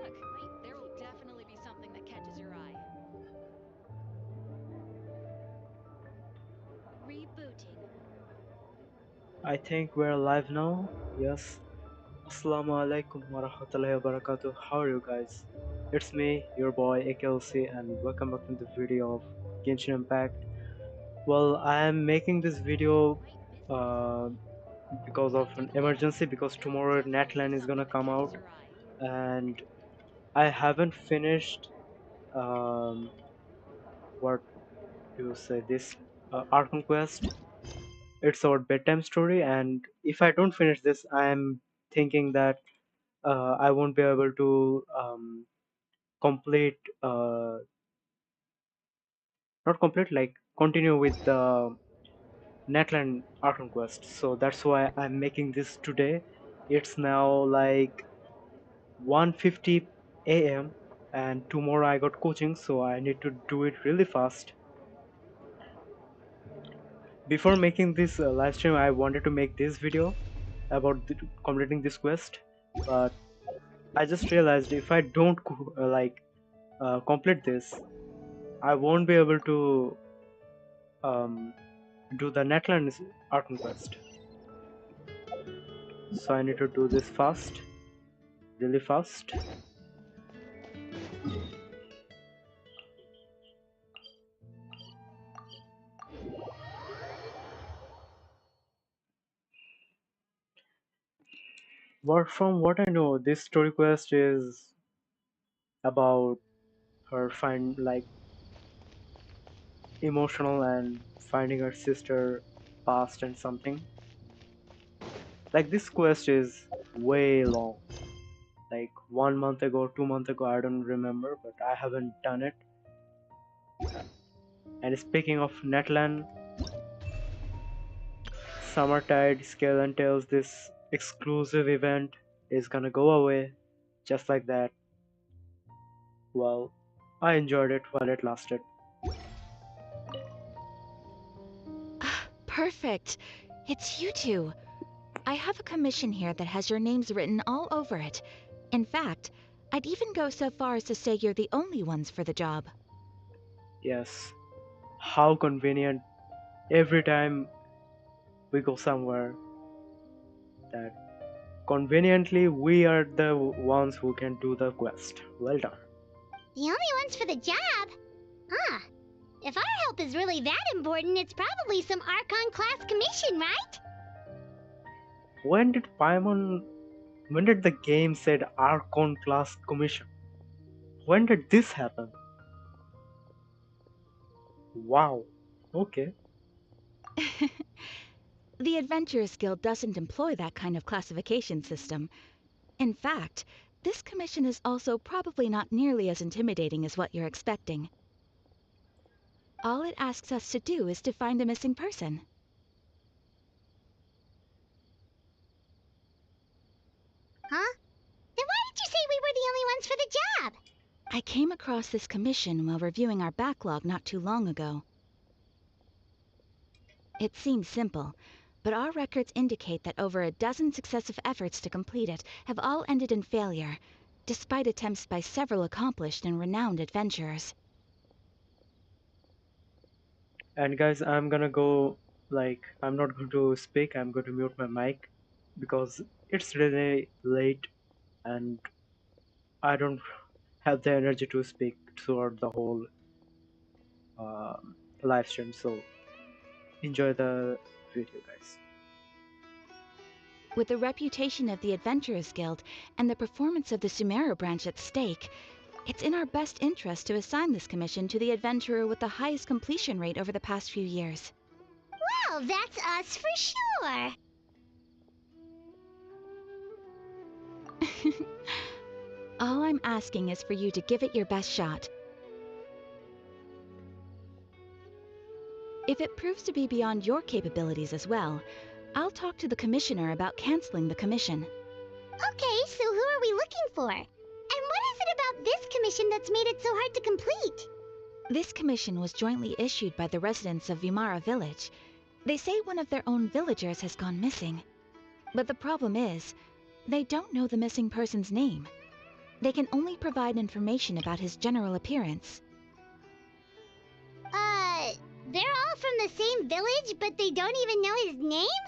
Look, there will definitely be something that catches your eye. Rebooting. I think we're live now. Yes. Assalamu alaikum wa rahmatullahi wa barakatuh. How are you guys? It's me, your boy AKLC, and welcome back to the video of Genshin Impact. Well, I am making this video uh, because of an emergency, because tomorrow Netline is gonna come out, and I haven't finished what do you say, this Archon quest. It's our bedtime story, and if I don't finish this, I'm thinking that I won't be able to complete, not complete, like continue with the Netland Archon quest. So that's why I'm making this today. It's now like 1:50 a.m. and tomorrow I got coaching, so I need to do it really fast. Before making this live stream, I wanted to make this video about completing this quest, but I just realized if I don't complete this, I won't be able to um, do the Netlands art quest. So I need to do this fast, really fast. From what I know, this story quest is about her emotional and finding her sister past and something. Like this quest is way long. Like 1 month ago, 2 months ago, I don't remember, but I haven't done it. And speaking of Netland, Summertide Scale and Tales, this exclusive event is gonna go away just like that. Well, I enjoyed it while it lasted. Perfect. It's you two. I have a commission here that has your names written all over it. In fact, I'd even go so far as to say you're the only ones for the job. Yes, how convenient every time we go somewhere that conveniently we are the ones who can do the quest. Well done. The only ones for the job? Huh. If our help is really that important, it's probably some Archon class commission, right? When did when did the game said Archon class commission? When did this happen? Wow. Okay. The Adventurers Guild doesn't employ that kind of classification system. In fact, this commission is also probably not nearly as intimidating as what you're expecting. All it asks us to do is to find a missing person. Huh? Then why did you say we were the only ones for the job? I came across this commission while reviewing our backlog not too long ago. It seems simple, but our records indicate that over a dozen successive efforts to complete it have all ended in failure, despite attempts by several accomplished and renowned adventurers. And guys, I'm gonna go, I'm not going to speak, I'm going to mute my mic because it's really late and I don't have the energy to speak throughout the whole uh, live stream. So enjoy the video, guys. With the reputation of the Adventurers Guild and the performance of the Sumeru branch at stake, it's in our best interest to assign this commission to the adventurer with the highest completion rate over the past few years. Well, that's us for sure. All I'm asking is for you to give it your best shot. If it proves to be beyond your capabilities as well, I'll talk to the commissioner about canceling the commission. Okay, so who are we looking for? And what is it about this commission that's made it so hard to complete? This commission was jointly issued by the residents of Vimara Village. They say one of their own villagers has gone missing. But the problem is, they don't know the missing person's name. They can only provide information about his general appearance. They're all from the same village, but they don't even know his name?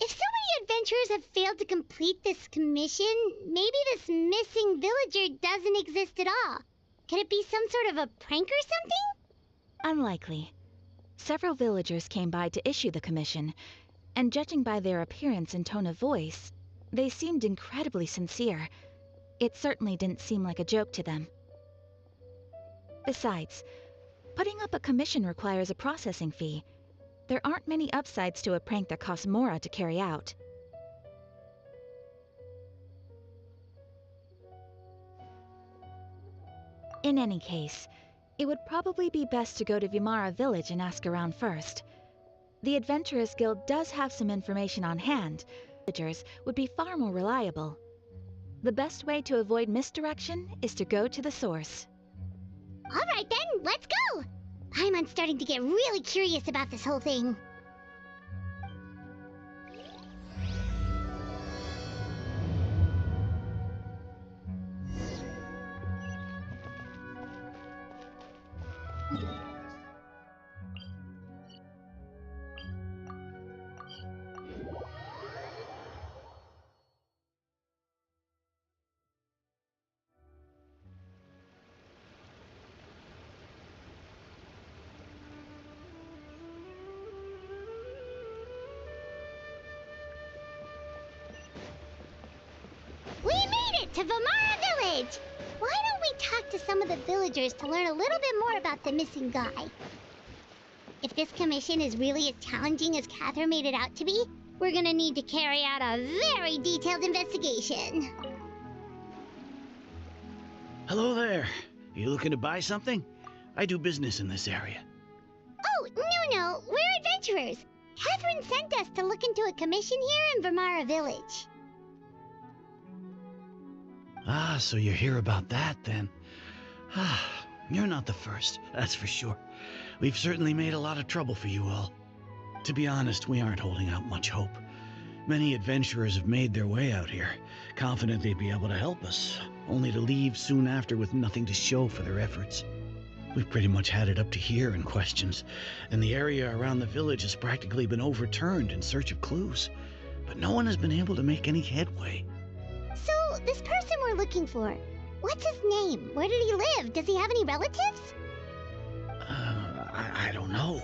If so many adventurers have failed to complete this commission, maybe this missing villager doesn't exist at all. Could it be some sort of a prank or something? Unlikely. Several villagers came by to issue the commission, and judging by their appearance and tone of voice, they seemed incredibly sincere. It certainly didn't seem like a joke to them. Besides, putting up a commission requires a processing fee. There aren't many upsides to a prank that costs Mora to carry out. In any case, it would probably be best to go to Vimara village and ask around first. The Adventurers Guild does have some information on hand. Villagers would be far more reliable. The best way to avoid misdirection is to go to the source. Alright then, let's go! I'm starting to get really curious about this whole thing. We made it to Vimara Village! Why don't we talk to some of the villagers to learn a little bit more about the missing guy? If this commission is really as challenging as Catherine made it out to be, we're gonna need to carry out a very detailed investigation. Hello there. You looking to buy something? I do business in this area. Oh, no, we're adventurers. Catherine sent us to look into a commission here in Vimara Village. Ah, so you're here about that, then. Ah, you're not the first, that's for sure. We've certainly made a lot of trouble for you all. To be honest, we aren't holding out much hope. Many adventurers have made their way out here, confident they'd be able to help us, only to leave soon after with nothing to show for their efforts. We've pretty much had it up to here in questions, and the area around the village has practically been overturned in search of clues. But no one has been able to make any headway. So, this person we're looking for, what's his name? Where did he live? Does he have any relatives? I don't know.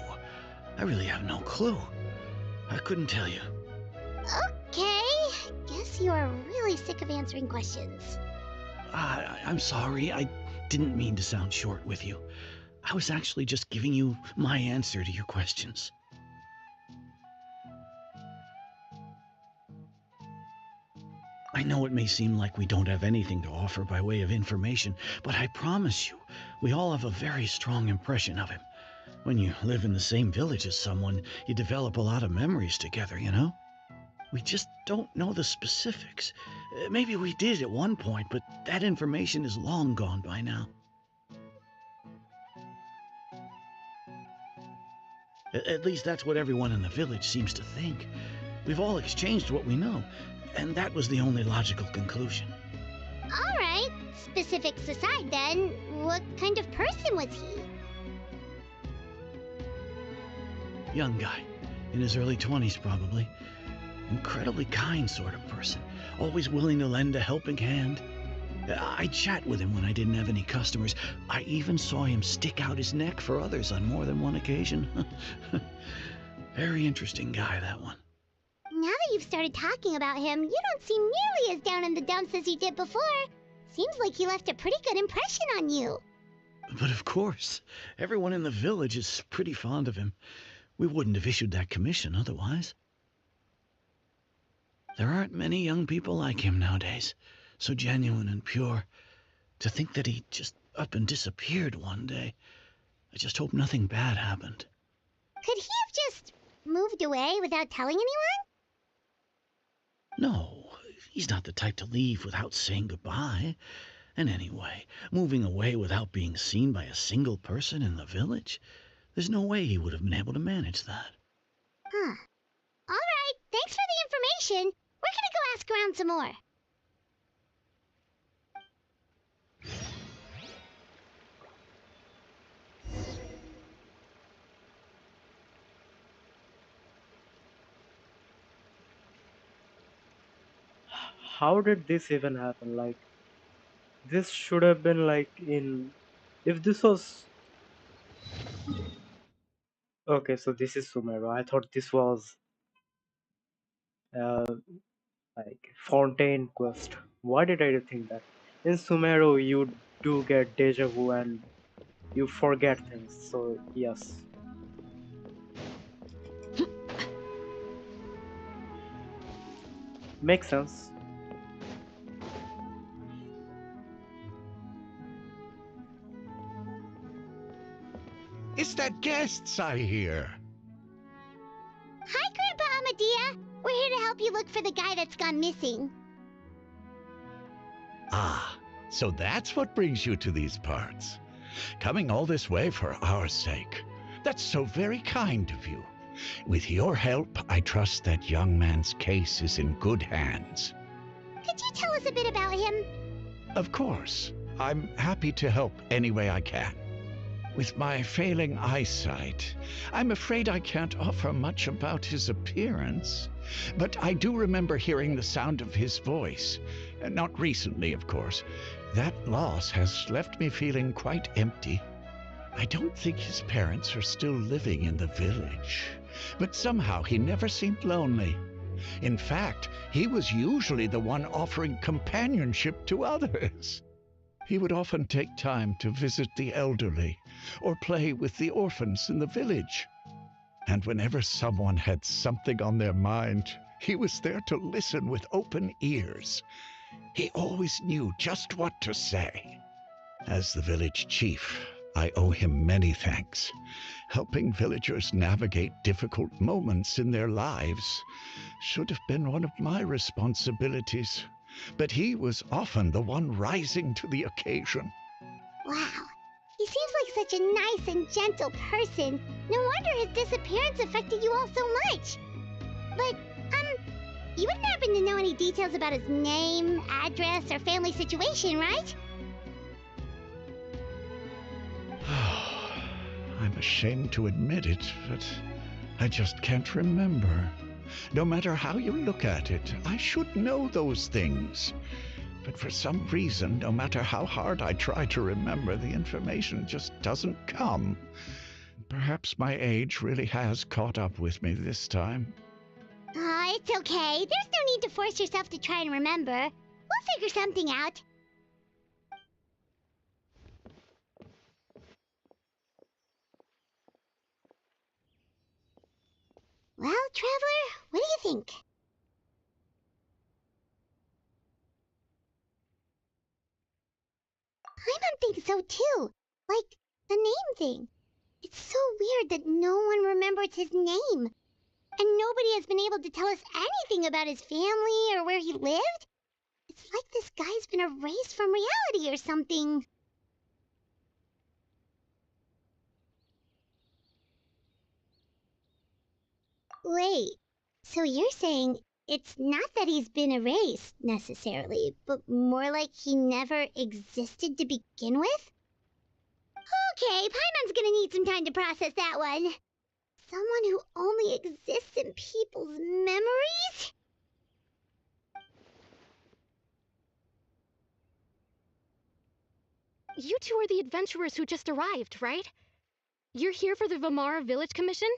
I really have no clue. I couldn't tell you. Okay, guess you are really sick of answering questions. I'm sorry, I didn't mean to sound short with you. I was actually just giving you my answer to your questions. I know it may seem like we don't have anything to offer by way of information, but I promise you, we all have a very strong impression of him. When you live in the same village as someone, you develop a lot of memories together, you know? We just don't know the specifics. Maybe we did at one point, but that information is long gone by now. At least that's what everyone in the village seems to think. We've all exchanged what we know, and that was the only logical conclusion. Alright, specifics aside then, what kind of person was he? Young guy, in his early 20s probably. Incredibly kind sort of person, always willing to lend a helping hand. I'd chat with him when I didn't have any customers. I even saw him stick out his neck for others on more than one occasion. Very interesting guy, that one. Now that you've started talking about him, you don't seem nearly as down in the dumps as you did before. Seems like he left a pretty good impression on you. But of course, everyone in the village is pretty fond of him. We wouldn't have issued that commission otherwise. There aren't many young people like him nowadays, so genuine and pure. To think that he just up and disappeared one day. I just hope nothing bad happened. Could he have just moved away without telling anyone? No, he's not the type to leave without saying goodbye. And anyway, moving away without being seen by a single person in the village, there's no way he would have been able to manage that. Huh. Alright, thanks for the information. We're gonna go ask around some more. How did this even happen? Like, this should have been like in. If this was. Okay, so this is Sumero. I thought this was uh, like Fontaine Quest. Why did I think that? In Sumero, you do get deja vu and you forget things. So, yes. Makes sense. It's that guests I hear. Hi, Grandpa Amadea. We're here to help you look for the guy that's gone missing. Ah, so that's what brings you to these parts. Coming all this way for our sake. That's so very kind of you. With your help, I trust that young man's case is in good hands. Could you tell us a bit about him? Of course. I'm happy to help any way I can. With my failing eyesight, I'm afraid I can't offer much about his appearance. But I do remember hearing the sound of his voice. Not recently, of course. That loss has left me feeling quite empty. I don't think his parents are still living in the village. But somehow he never seemed lonely. In fact, he was usually the one offering companionship to others. He would often take time to visit the elderly or play with the orphans in the village. And whenever someone had something on their mind, he was there to listen with open ears. He always knew just what to say. As the village chief, I owe him many thanks. Helping villagers navigate difficult moments in their lives should have been one of my responsibilities. But he was often the one rising to the occasion. Wow. He seems like such a nice and gentle person. No wonder his disappearance affected you all so much. But, you wouldn't happen to know any details about his name, address, or family situation, right? I'm ashamed to admit it, but I just can't remember. No matter how you look at it, I should know those things. But for some reason, no matter how hard I try to remember, the information just doesn't come. Perhaps my age really has caught up with me this time. It's okay. There's no need to force yourself to try and remember. We'll figure something out. Well, Traveler, what do you think? I don't think so, too. Like, the name thing. It's so weird that no one remembers his name. And nobody has been able to tell us anything about his family or where he lived. It's like this guy's been erased from reality or something. Wait, so you're saying it's not that he's been erased, necessarily, but more like he never existed to begin with? Okay, Paimon's gonna need some time to process that one. Someone who only exists in people's memories? You two are the adventurers who just arrived, right? You're here for the Vamara Village Commission?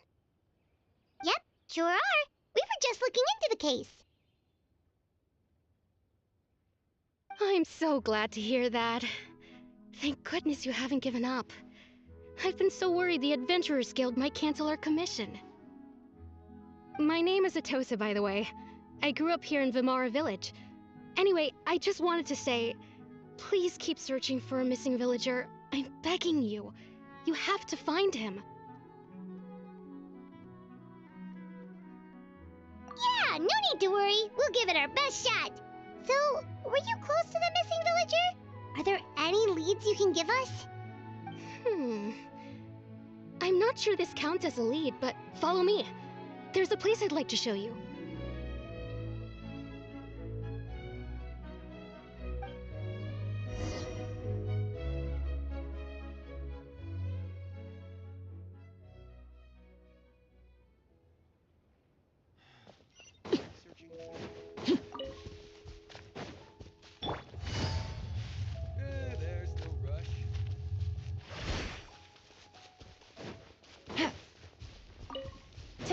Yep, sure are. We were just looking into the case. I'm so glad to hear that. Thank goodness you haven't given up. I've been so worried the Adventurers Guild might cancel our commission. My name is Atosa, by the way. I grew up here in Vamara Village. Anyway, I just wanted to say, please keep searching for a missing villager. I'm begging you. You have to find him. Yeah, no need to worry. We'll give it our best shot. So, were you close to the missing villager? Are there any leads you can give us? I'm not sure this counts as a lead, but follow me. There's a place I'd like to show you.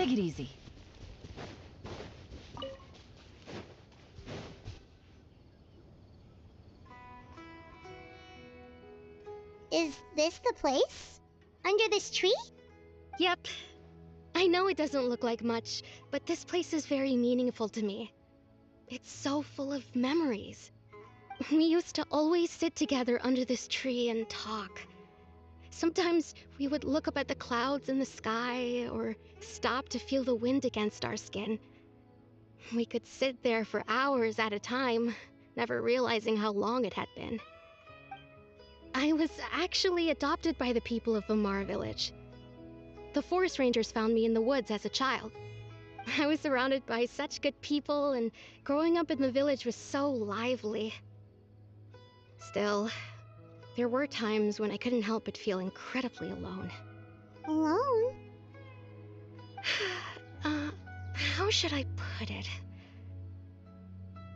Take it easy. Is this the place? Under this tree? Yep. I know it doesn't look like much, but this place is very meaningful to me. It's so full of memories. We used to always sit together under this tree and talk. Sometimes we would look up at the clouds in the sky, or stop to feel the wind against our skin. We could sit there for hours at a time, never realizing how long it had been. I was actually adopted by the people of Vamar village. The forest rangers found me in the woods as a child. I was surrounded by such good people, and growing up in the village was so lively. Still, there were times when I couldn't help but feel incredibly alone. Alone? How should I put it?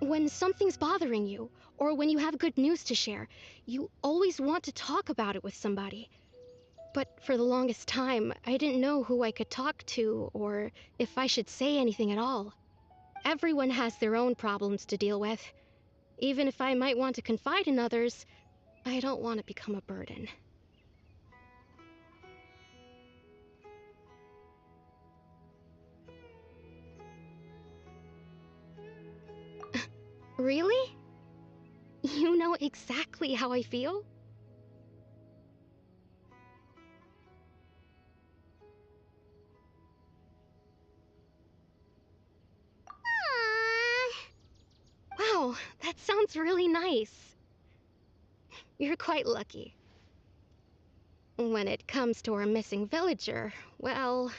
When something's bothering you, or when you have good news to share, you always want to talk about it with somebody. But for the longest time, I didn't know who I could talk to, or if I should say anything at all. Everyone has their own problems to deal with. Even if I might want to confide in others, I don't want to become a burden. Really? You know exactly how I feel? Wow, that sounds really nice. You're quite lucky. When it comes to our missing villager, well,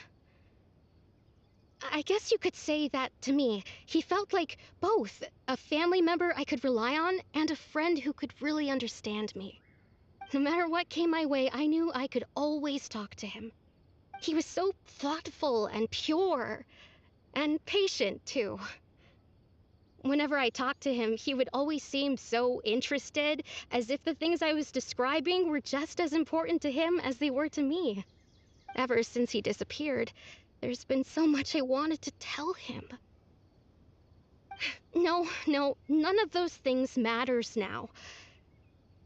I guess you could say that to me. He felt like both a family member I could rely on and a friend who could really understand me. No matter what came my way, I knew I could always talk to him. He was so thoughtful and pure, and patient too. Whenever I talked to him, he would always seem so interested, as if the things I was describing were just as important to him as they were to me. Ever since he disappeared, there's been so much I wanted to tell him. No, none of those things matters now.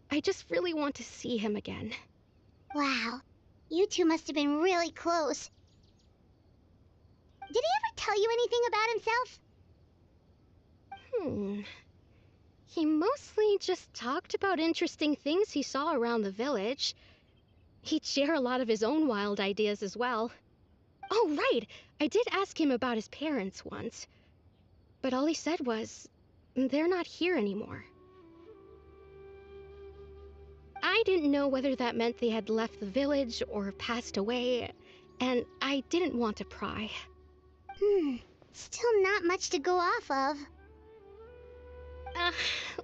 I just really want to see him again. Wow, you two must have been really close. Did he ever tell you anything about himself? He mostly just talked about interesting things he saw around the village. He'd share a lot of his own wild ideas as well. Oh, right! I did ask him about his parents once. But all he said was, they're not here anymore. I didn't know whether that meant they had left the village or passed away, and I didn't want to pry. Still not much to go off of.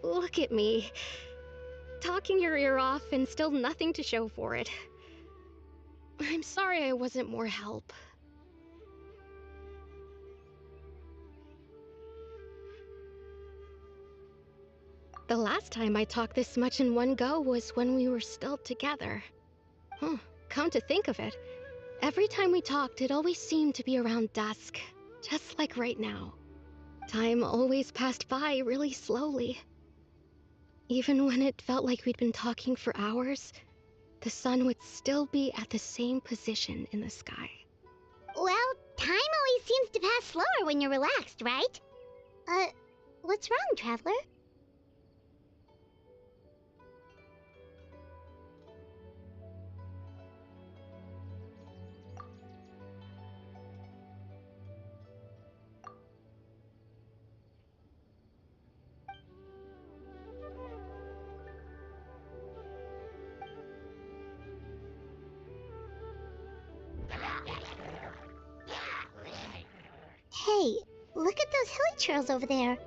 Look at me. Talking your ear off and still nothing to show for it. I'm sorry I wasn't more help. The last time I talked this much in one go was when we were still together. Come to think of it, every time we talked, it always seemed to be around dusk, just like right now. Time always passed by really slowly. Even when it felt like we'd been talking for hours, the sun would still be at the same position in the sky. Well, time always seems to pass slower when you're relaxed, right? What's wrong, Traveler? Hey, look at those hilly trails over there.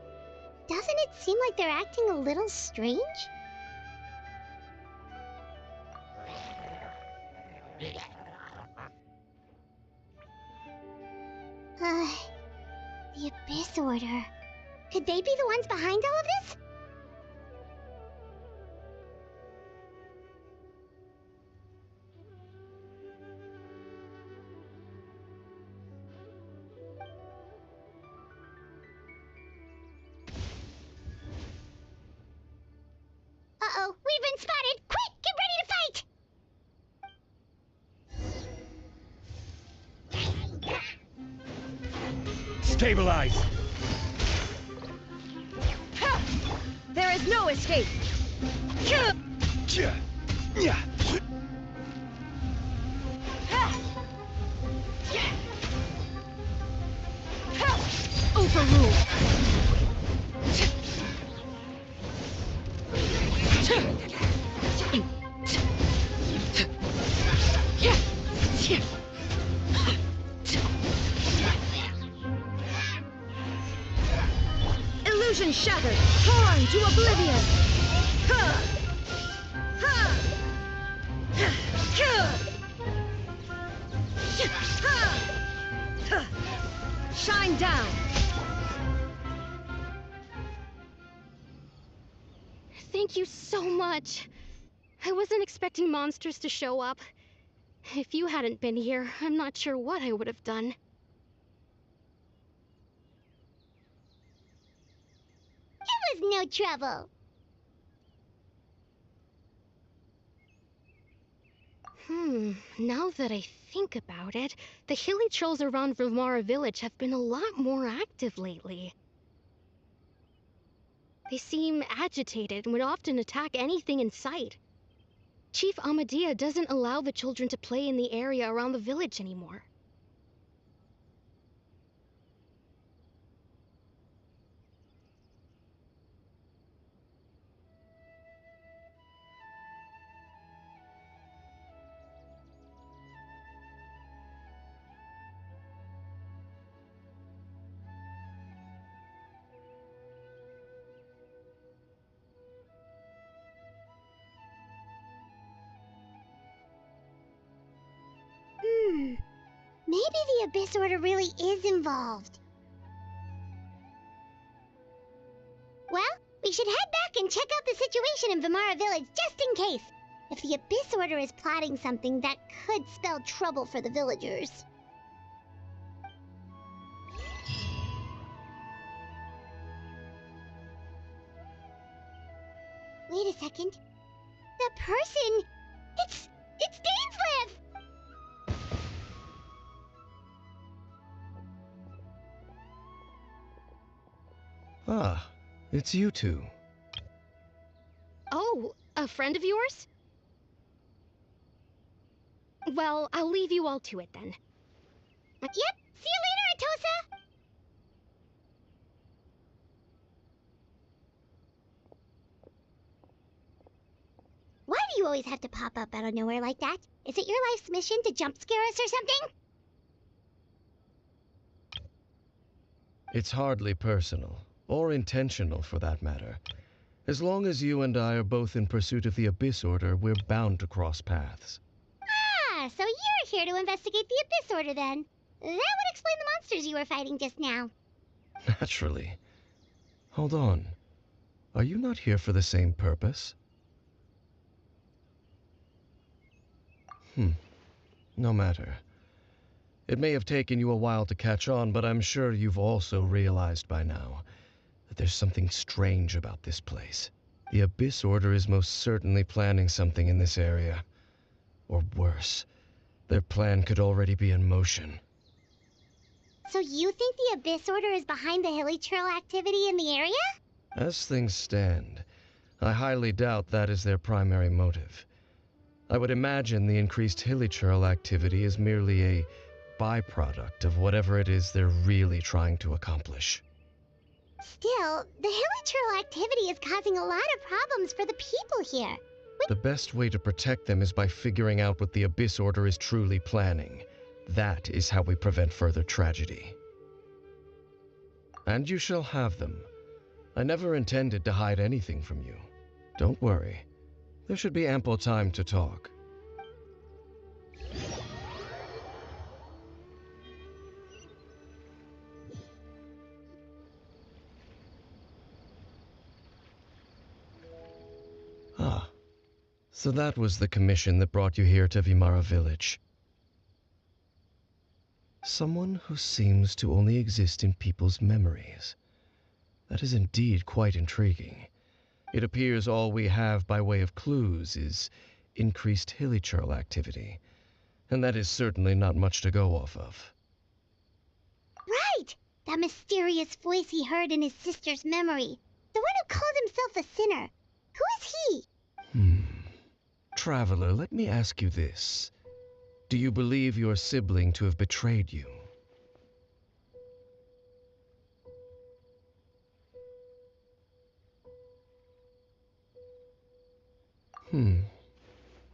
Doesn't it seem like they're acting a little strange? The Abyss Order. Could they be the ones behind all of this? we've been spotted! Quick, get ready to fight! Stabilize! There is no escape! Overruled! Illusion shattered! Torn to oblivion! Shine down! Thank you so much. I wasn't expecting monsters to show up. If you hadn't been here, I'm not sure what I would have done. It was no trouble. Now that I think about it, the hilly trolls around Vimara village have been a lot more active lately. They seem agitated and would often attack anything in sight. Chief Amadea doesn't allow the children to play in the area around the village anymore. Maybe the Abyss Order really is involved. Well, we should head back and check out the situation in Vimara village just in case. If the Abyss Order is plotting something, that could spell trouble for the villagers. Wait a second. The person... It's Dainslev! Ah, it's you two. Oh, a friend of yours? Well, I'll leave you all to it then. Yep, see you later, Atosa! Why do you always have to pop up out of nowhere like that? Is it your life's mission to jump scare us or something? It's hardly personal, or intentional for that matter. As long as you and I are both in pursuit of the Abyss Order, we're bound to cross paths. Ah, so you're here to investigate the Abyss Order then. That would explain the monsters you were fighting just now. Naturally. Hold on. Are you not here for the same purpose? No matter. It may have taken you a while to catch on, but I'm sure you've also realized by now that there's something strange about this place. The Abyss Order is most certainly planning something in this area. Or worse, their plan could already be in motion. So you think the Abyss Order is behind the hilly trail activity in the area? As things stand, I highly doubt that is their primary motive. I would imagine the increased hilly trail activity is merely a byproduct of whatever it is they're really trying to accomplish. Still, the hilly trail activity is causing a lot of problems for the people here. The best way to protect them is by figuring out what the Abyss Order is truly planning. That is how we prevent further tragedy. And you shall have them. I never intended to hide anything from you. Don't worry. There should be ample time to talk. Ah, so that was the commission that brought you here to Vimara village. Someone who seems to only exist in people's memories. That is indeed quite intriguing. It appears all we have by way of clues is increased hilichurl activity, and that is certainly not much to go off of. Right! That mysterious voice he heard in his sister's memory. The one who called himself a sinner. Who is he? Traveler, let me ask you this. Do you believe your sibling to have betrayed you?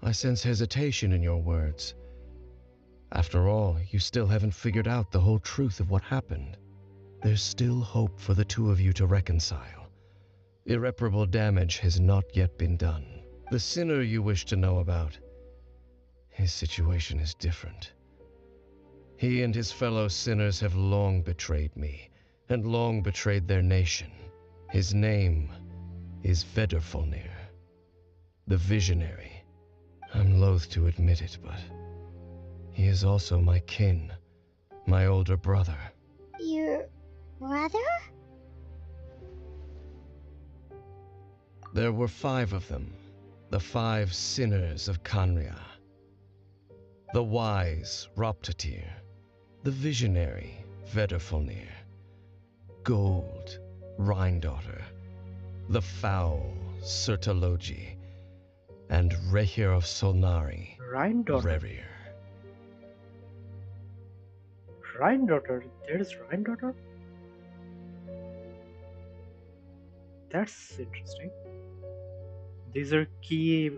I sense hesitation in your words. After all, you still haven't figured out the whole truth of what happened. There's still hope for the two of you to reconcile. Irreparable damage has not yet been done. The sinner you wish to know about, his situation is different. He and his fellow sinners have long betrayed me, and long betrayed their nation. His name is Vedrfolnir, the Visionary. I'm loath to admit it, but he is also my kin, my older brother. Your brother? There were 5 of them, the 5 sinners of Khanria. The wise Roptatir, the visionary Vedrfolnir, Gold Rhine-daughter, the foul Sertologi, and Rehir of Solnari, Rhine-daughter. Rerir. Rhine-daughter? There's Rhine-daughter? That's interesting. These are key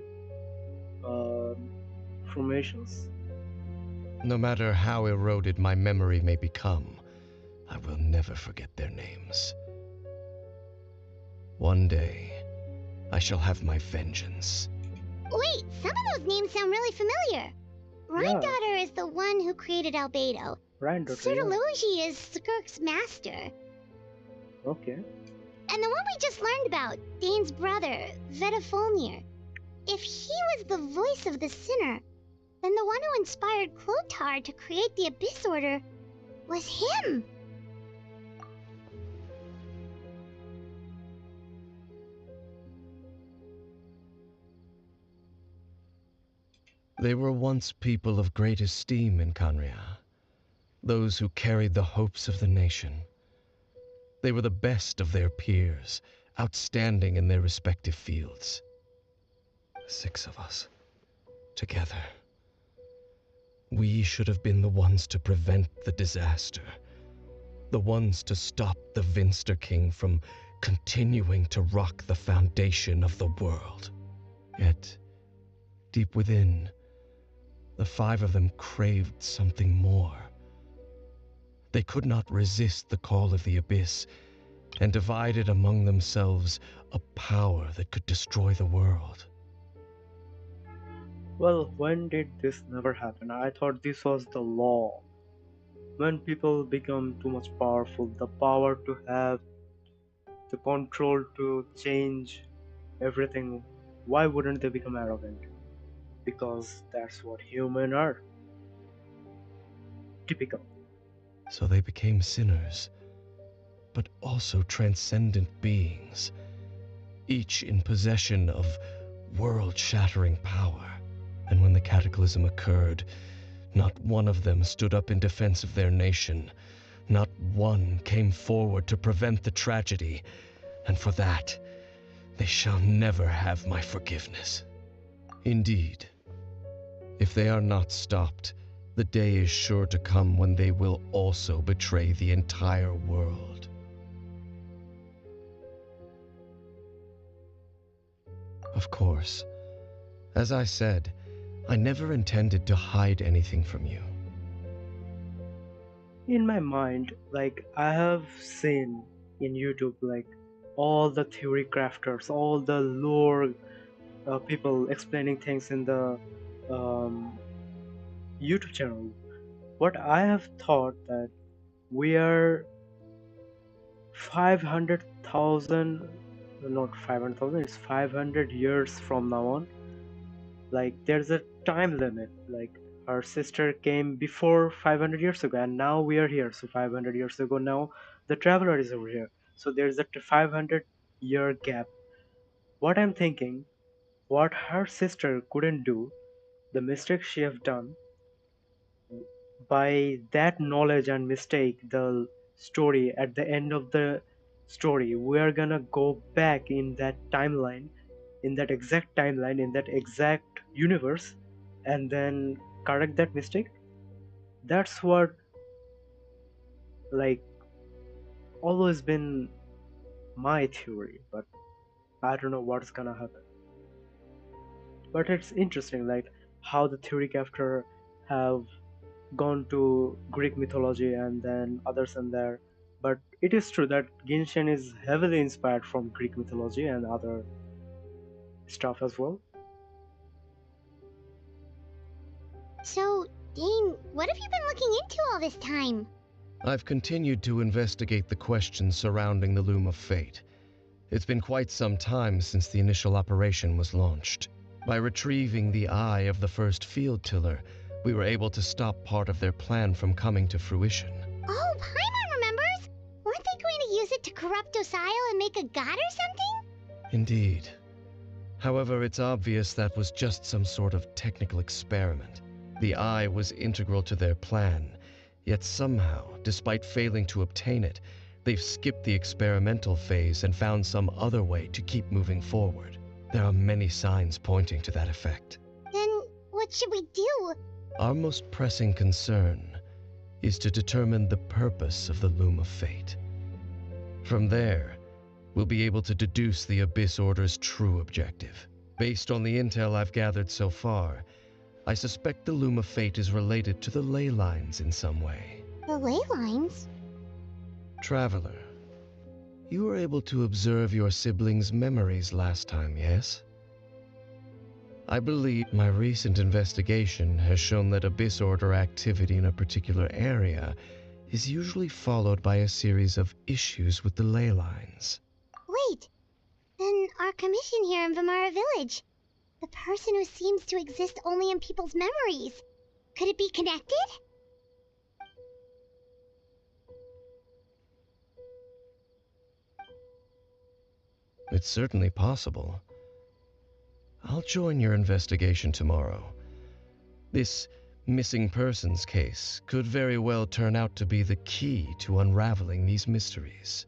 formations. No matter how eroded my memory may become, I will never forget their names. One day, I shall have my vengeance. Wait, some of those names sound really familiar. Rhine-daughter is the one who created Albedo. Rhine-daughter. Yeah. Sertologi is Skirk's master. Okay. And the one we just learned about, Dane's brother, Vedrfolnir. If he was the voice of the sinner, then the one who inspired Clotar to create the Abyss Order was him. They were once people of great esteem in Khanria, those who carried the hopes of the nation. They were the best of their peers, outstanding in their respective fields. 6 of us, together. We should have been the ones to prevent the disaster, the ones to stop the Vinster King from continuing to rock the foundation of the world. Yet, deep within, the 5 of them craved something more. They could not resist the call of the Abyss, and divided among themselves a power that could destroy the world. Well, when did this never happen? I thought this was the law. When people become too much powerful, the power to have the control to change everything, why wouldn't they become arrogant? Because that's what humans are. Typical. So they became sinners, but also transcendent beings, each in possession of world-shattering power. And when the cataclysm occurred, not one of them stood up in defense of their nation. Not one came forward to prevent the tragedy. And for that, they shall never have my forgiveness. Indeed, if they are not stopped, the day is sure to come when they will also betray the entire world. Of course, as I said, I never intended to hide anything from you. In my mind, like, I have seen in YouTube, like, all the theory crafters, all the lore people explaining things in the YouTube channel. What I have thought that we are 500,000, not 500,000, it's 500 years from now on. Like, there's a time limit. Like, our sister came before 500 years ago, and now we are here. So 500 years ago, now the traveler is over here. So there's a 500-year gap. What I'm thinking, what her sister couldn't do, the mistake she have done, by that knowledge and mistake, the story at the end of the story, we are gonna go back in that timeline, in that exact timeline, in that exact universe, and then correct that mistake. That's what, like, always been my theory, but I don't know what's gonna happen. But it's interesting, like how the theory character have gone to Greek mythology and then others in there. But it is true that Genshin is heavily inspired from Greek mythology and other stuff as well. So, Dane, what have you been looking into all this time? I've continued to investigate the questions surrounding the Loom of Fate. It's been quite some time since the initial operation was launched. By retrieving the eye of the first field tiller, we were able to stop part of their plan from coming to fruition. Oh, Paimon remembers! Weren't they going to use it to corrupt Osial and make a god or something? Indeed. However, it's obvious that was just some sort of technical experiment. The eye was integral to their plan, yet somehow, despite failing to obtain it, they've skipped the experimental phase and found some other way to keep moving forward. There are many signs pointing to that effect. Then, what should we do? Our most pressing concern is to determine the purpose of the Loom of Fate. From there, we'll be able to deduce the Abyss Order's true objective. Based on the intel I've gathered so far, I suspect the Loom of Fate is related to the ley lines in some way. The ley lines? Traveler, you were able to observe your siblings' memories last time, yes? I believe my recent investigation has shown that Abyss Order activity in a particular area is usually followed by a series of issues with the ley lines. Wait, then our commission here in Vimara Village, the person who seems to exist only in people's memories, could it be connected? It's certainly possible. I'll join your investigation tomorrow. This missing persons case could very well turn out to be the key to unraveling these mysteries.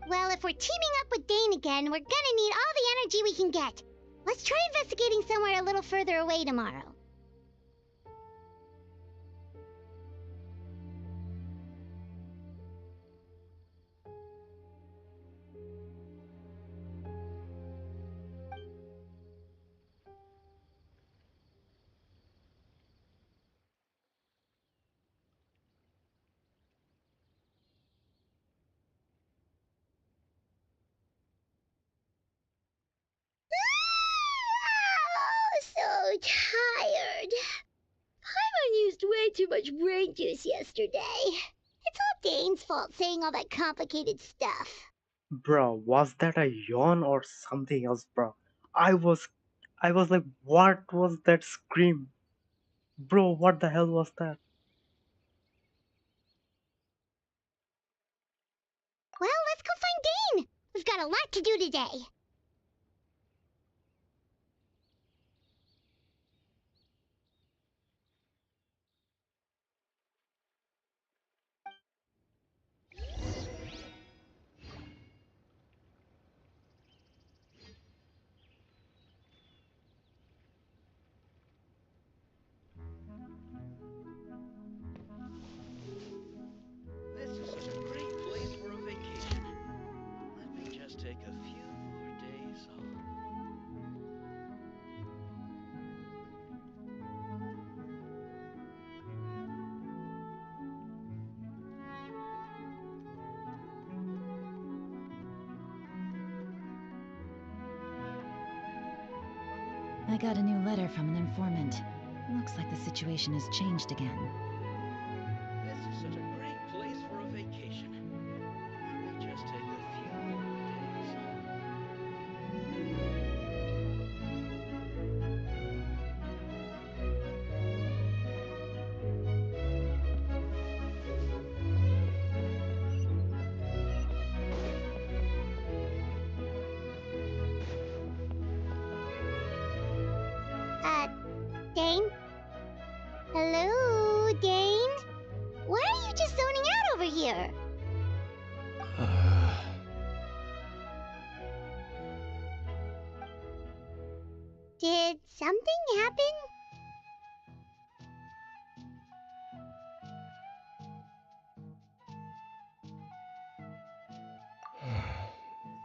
Well, if we're teaming up with Dane again, we're gonna need all the energy we can get. Let's try investigating somewhere a little further away tomorrow. So tired. Paimon used way too much brain juice yesterday. It's all Dane's fault saying all that complicated stuff. Bro, was that a yawn or something else, bro? I was like, what was that scream? Bro, what the hell was that? Well, let's go find Dane. We've got a lot to do today. This is such a great place for a vacation. Let me just take a few more days off. I got a new letter from an informant. Looks like the situation has changed again. This is such a great place for a vacation. Let me just take a few more days off.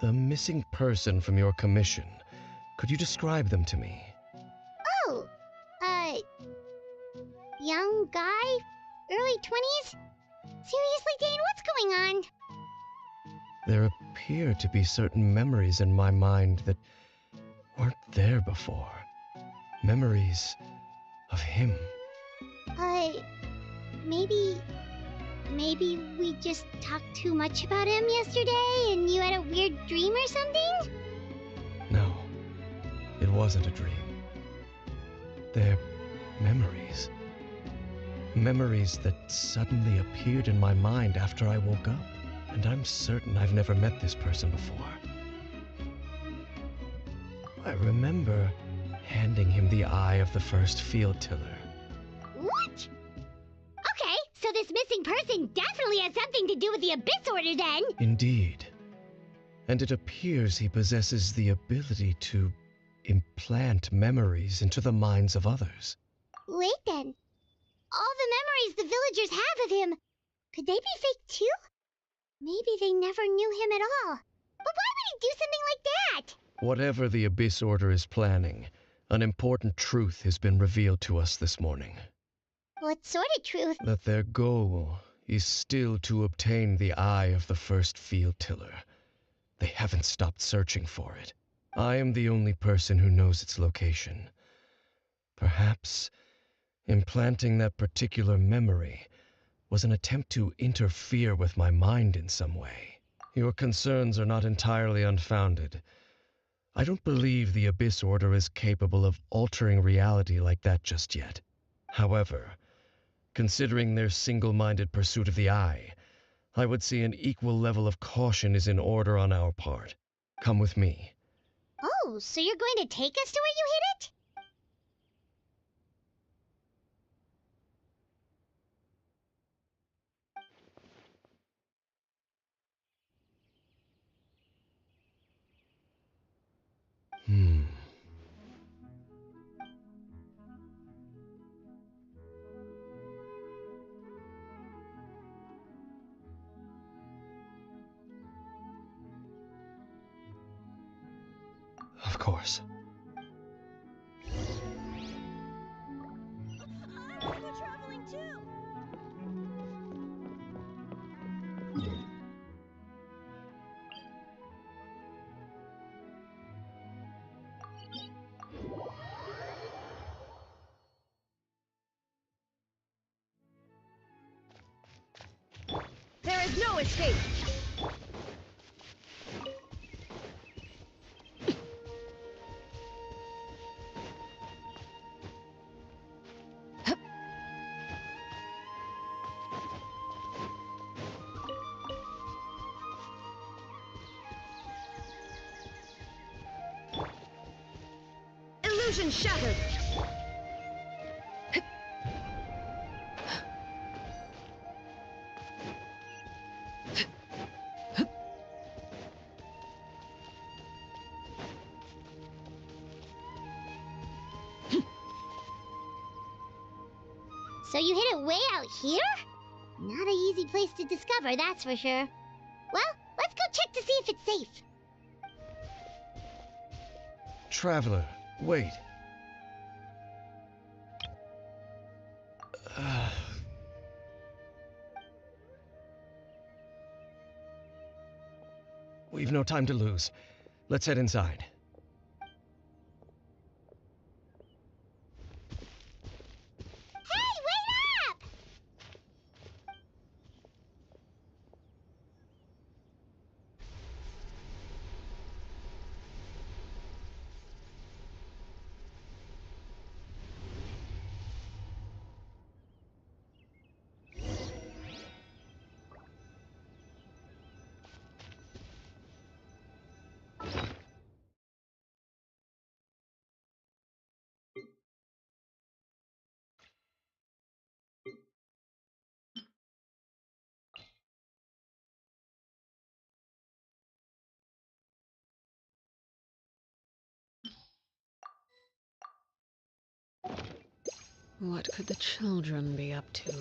The missing person from your commission. Could you describe them to me? Oh, young guy, early 20s? Seriously, Dane, what's going on? There appear to be certain memories in my mind that weren't there before. Memories of him. Maybe we just talked too much about him yesterday and you had a weird dream or something? No, it wasn't a dream. They're memories. Memories that suddenly appeared in my mind after I woke up. And I'm certain I've never met this person before. I remember handing him the eye of the first field tiller. What? Okay, so this missing person definitely has something to do with the Abyss Order then! Indeed. And it appears he possesses the ability to implant memories into the minds of others. Wait then. All the memories the villagers have of him, could they be fake too? Maybe they never knew him at all. But why would he do something like that? Whatever the Abyss Order is planning, an important truth has been revealed to us this morning. What sort of truth? That their goal is still to obtain the eye of the first field tiller. They haven't stopped searching for it. I am the only person who knows its location. Perhaps implanting that particular memory was an attempt to interfere with my mind in some way. Your concerns are not entirely unfounded. I don't believe the Abyss Order is capable of altering reality like that just yet. However, considering their single-minded pursuit of the eye, I would say an equal level of caution is in order on our part. Come with me. Oh, so you're going to take us to where you hid it? Of course. I want to go traveling too. There is no escape. Illusion shattered. So you hid it way out here? Not an easy place to discover, that's for sure. Well, let's go check to see if it's safe. Traveler, wait. We've no time to lose. Let's head inside. Hey, wait up! What could the children be up to?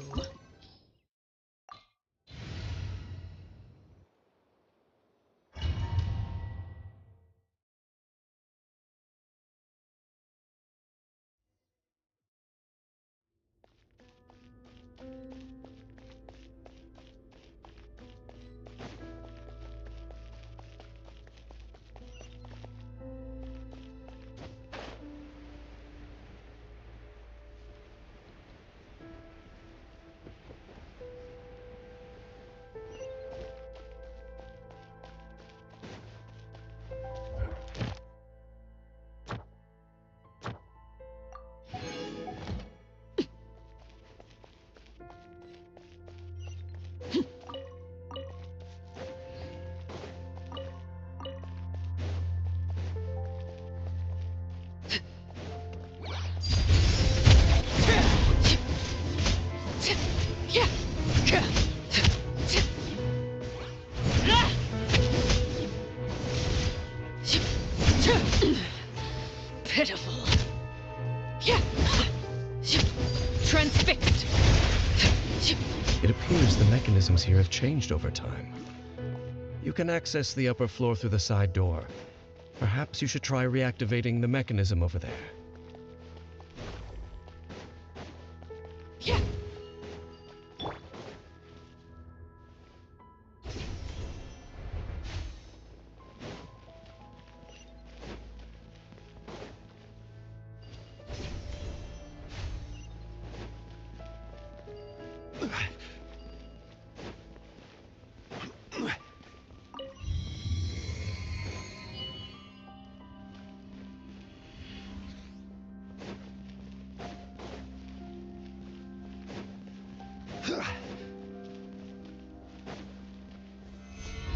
It appears the mechanisms here have changed over time. You can access the upper floor through the side door. Perhaps you should try reactivating the mechanism over there. Yeah.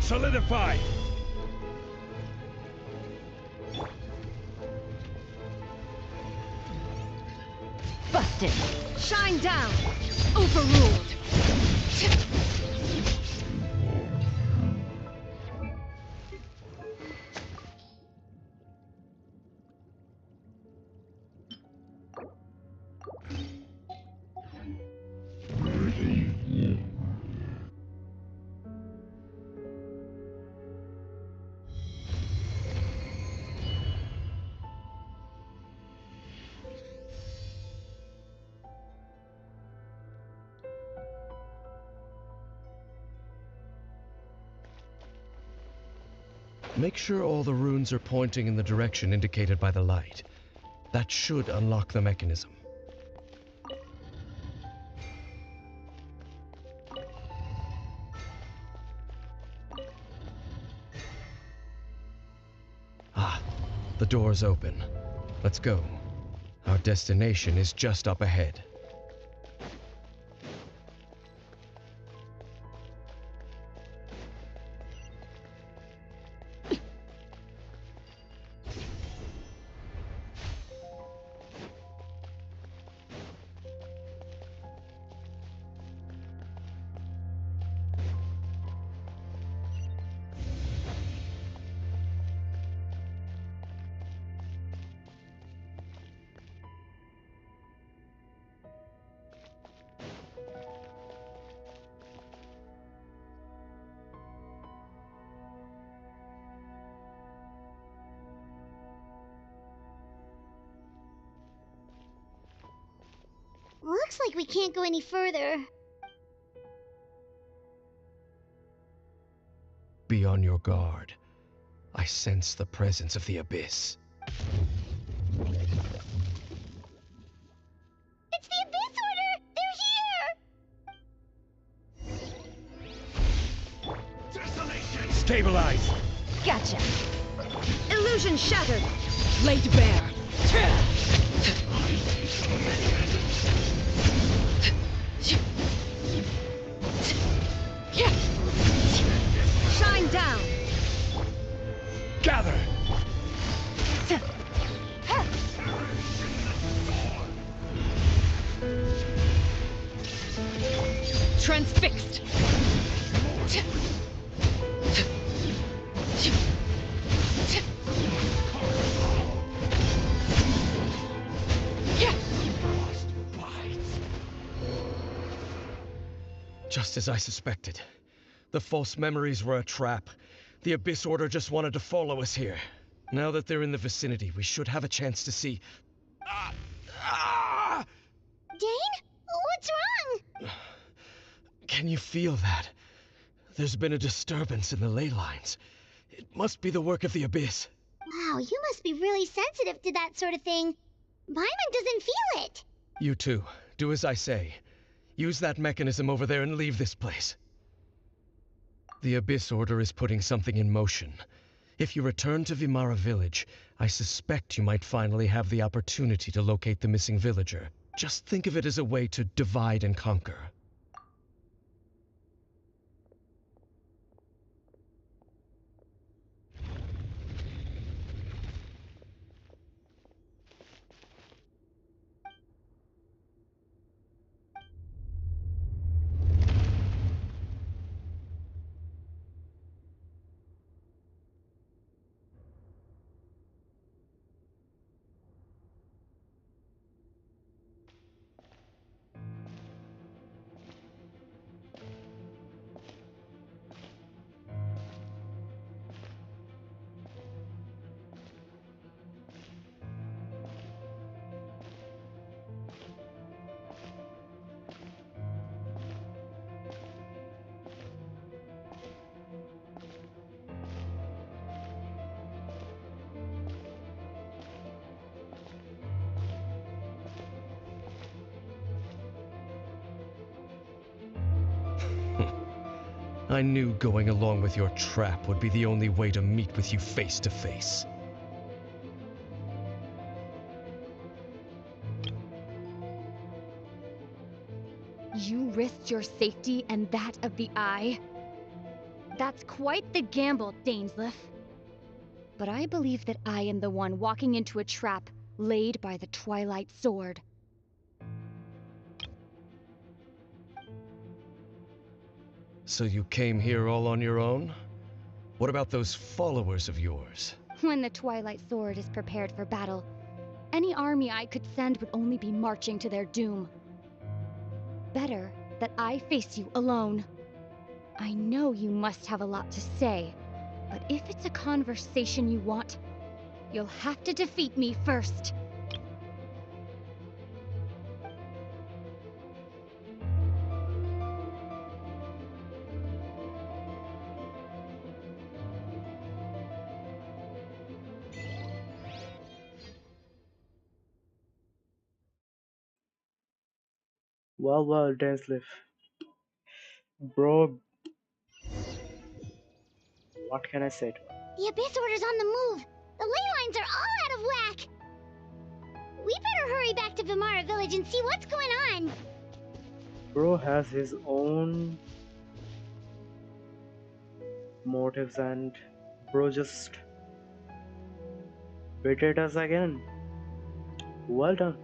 Solidify! Busted. Shine down. Overruled. Make sure all the runes are pointing in the direction indicated by the light. That should unlock the mechanism. Ah, the door's open. Let's go. Our destination is just up ahead. Looks like we can't go any further. Be on your guard. I sense the presence of the Abyss. It's the Abyss Order! They're here! Desolation! Stabilize! Gotcha. Illusion shattered. Laid bare. Shine down. Gather! Transfixed. Just as I suspected. The false memories were a trap. The Abyss Order just wanted to follow us here. Now that they're in the vicinity, we should have a chance to see... Dane? What's wrong? Can you feel that? There's been a disturbance in the ley lines. It must be the work of the Abyss. Wow, you must be really sensitive to that sort of thing. Paimon doesn't feel it. You too. Do as I say. Use that mechanism over there and leave this place. The Abyss Order is putting something in motion. If you return to Vimara Village, I suspect you might finally have the opportunity to locate the missing villager. Just think of it as a way to divide and conquer. I knew going along with your trap would be the only way to meet with you face to face. You risked your safety and that of the Eye? That's quite the gamble, Dainsleif. But I believe that I am the one walking into a trap laid by the Twilight Sword. So you came here all on your own? What about those followers of yours? When the Twilight Sword is prepared for battle, any army I could send would only be marching to their doom. Better that I face you alone. I know you must have a lot to say, but if it's a conversation you want, you'll have to defeat me first. Well, Dainsleif. Bro, what can I say to her? The Abyss Order's on the move. The ley lines are all out of whack. We better hurry back to Vimara Village and see what's going on. Bro has his own motives and bro just betrayed us again. Well done.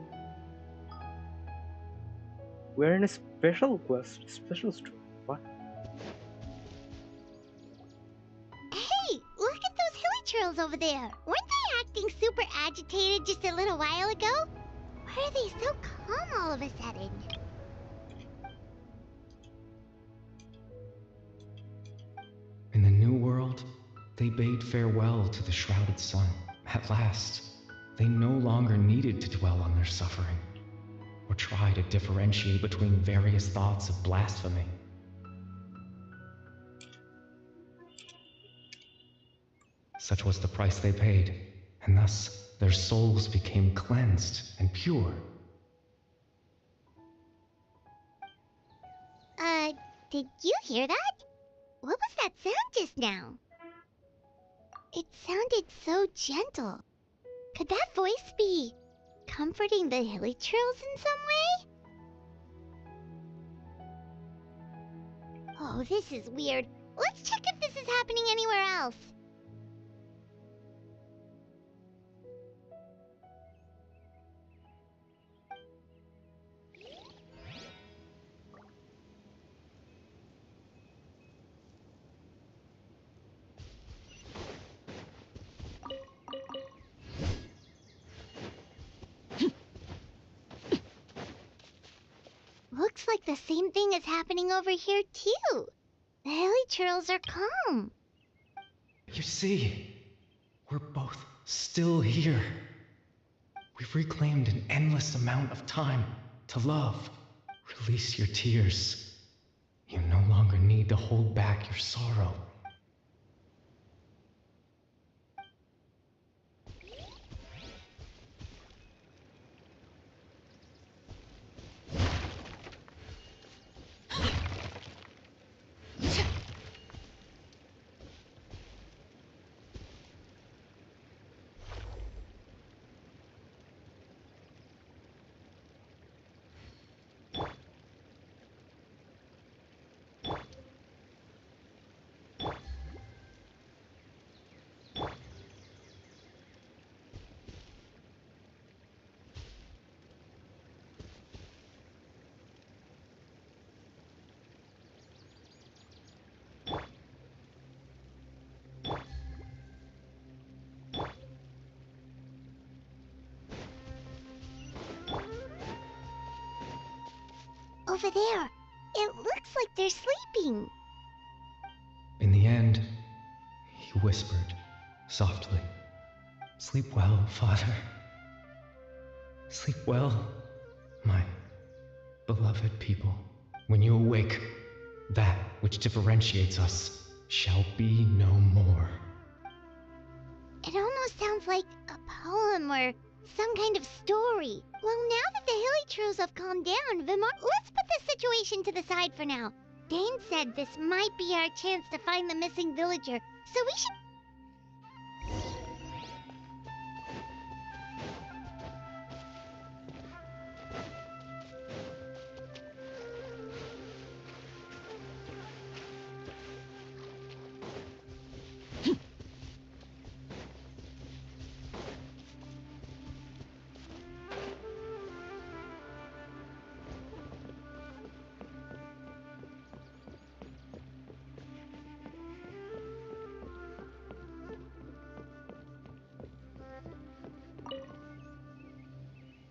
We're in a special quest, special story. What? Hey, look at those hilly trails over there. Weren't they acting super agitated just a little while ago? Why are they so calm all of a sudden? In the New World, they bade farewell to the shrouded sun. At last, they no longer needed to dwell on their suffering, or try to differentiate between various thoughts of blasphemy. Such was the price they paid, and thus their souls became cleansed and pure. Did you hear that? What was that sound just now? It sounded so gentle. Could that voice be comforting the hilly trails in some way? Oh, this is weird. Let's check if this is happening anywhere else. Looks like the same thing is happening over here, too. The hilly trails are calm. You see, we're both still here. We've reclaimed an endless amount of time to love. Release your tears. You no longer need to hold back your sorrow. Over there. It looks like they're sleeping. In the end, he whispered, softly, "Sleep well, Father. Sleep well, my beloved people. When you awake, that which differentiates us shall be no more." It almost sounds like a poem or some kind of story. Well, now that the hilly trails have calmed down, let's put this situation to the side for now. Dane said this might be our chance to find the missing villager, so we should...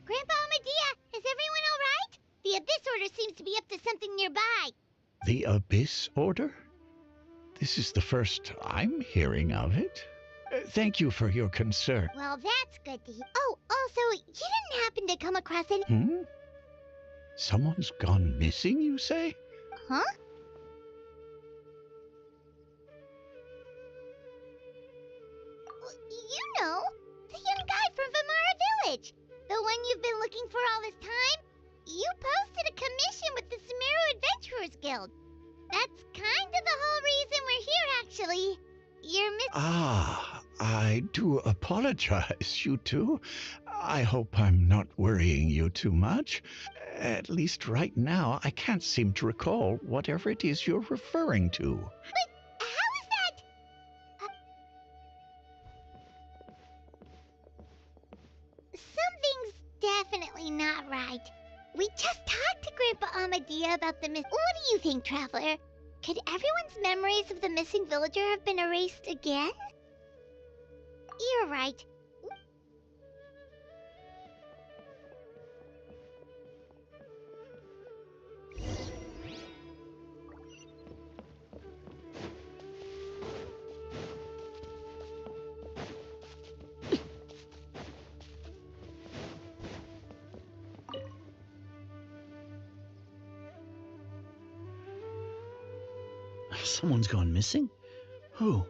Grandpa Medea, is everyone all right? The Abyss Order seems to be up to something nearby. The Abyss Order? This is the first I'm hearing of it. Thank you for your concern. Well, that's good to hear. Oh, also, you didn't happen to come across any... Someone's gone missing, you say? Huh? You know, the young guy from Vamara Village. The one you've been looking for all this time? You posted a commission with the Sumeru Adventurers Guild. That's kind of the whole reason we're here, actually. You're missing... Ah, I do apologize, you two. I hope I'm not worrying you too much. At least right now, I can't seem to recall whatever it is you're referring to. But how is that... Something's definitely not right. We just talked to Grandpa Amadea about the What do you think, Traveler? Could everyone's memories of the missing villager have been erased again? You're right. Someone's gone missing? Who?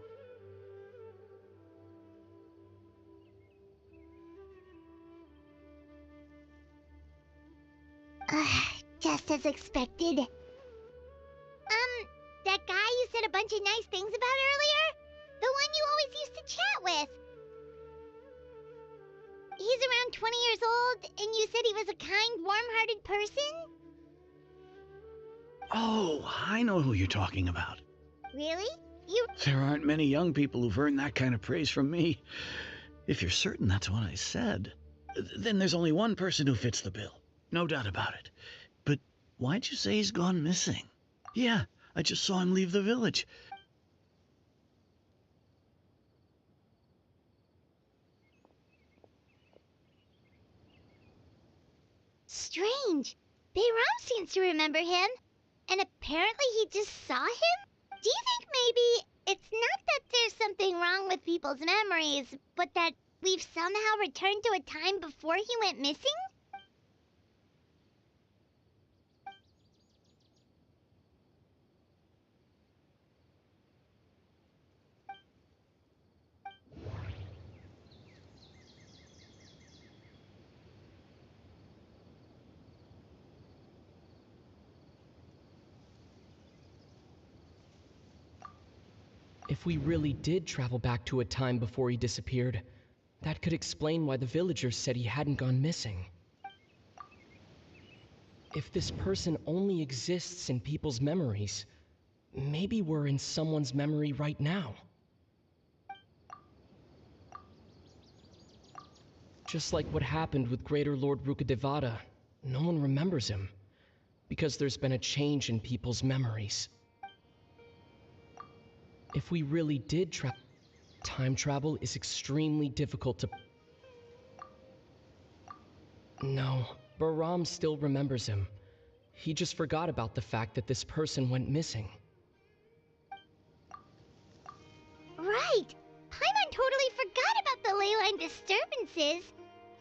Just as expected. That guy you said a bunch of nice things about earlier? The one you always used to chat with. He's around 20 years old, and you said he was a kind, warm-hearted person? Oh, I know who you're talking about. Really? There aren't many young people who've earned that kind of praise from me. If you're certain that's what I said, then there's only one person who fits the bill. No doubt about it. But why'd you say he's gone missing? Yeah, I just saw him leave the village. Strange. Bayram seems to remember him. And apparently he just saw him? Do you think maybe it's not that there's something wrong with people's memories, but that we've somehow returned to a time before he went missing? If we really did travel back to a time before he disappeared, that could explain why the villagers said he hadn't gone missing. If this person only exists in people's memories, maybe we're in someone's memory right now. Just like what happened with Greater Lord Rukadevada, no one remembers him, because there's been a change in people's memories. If we really did time travel is extremely difficult to... No, Bahram still remembers him. He just forgot about the fact that this person went missing. Right! Paimon totally forgot about the leyline disturbances.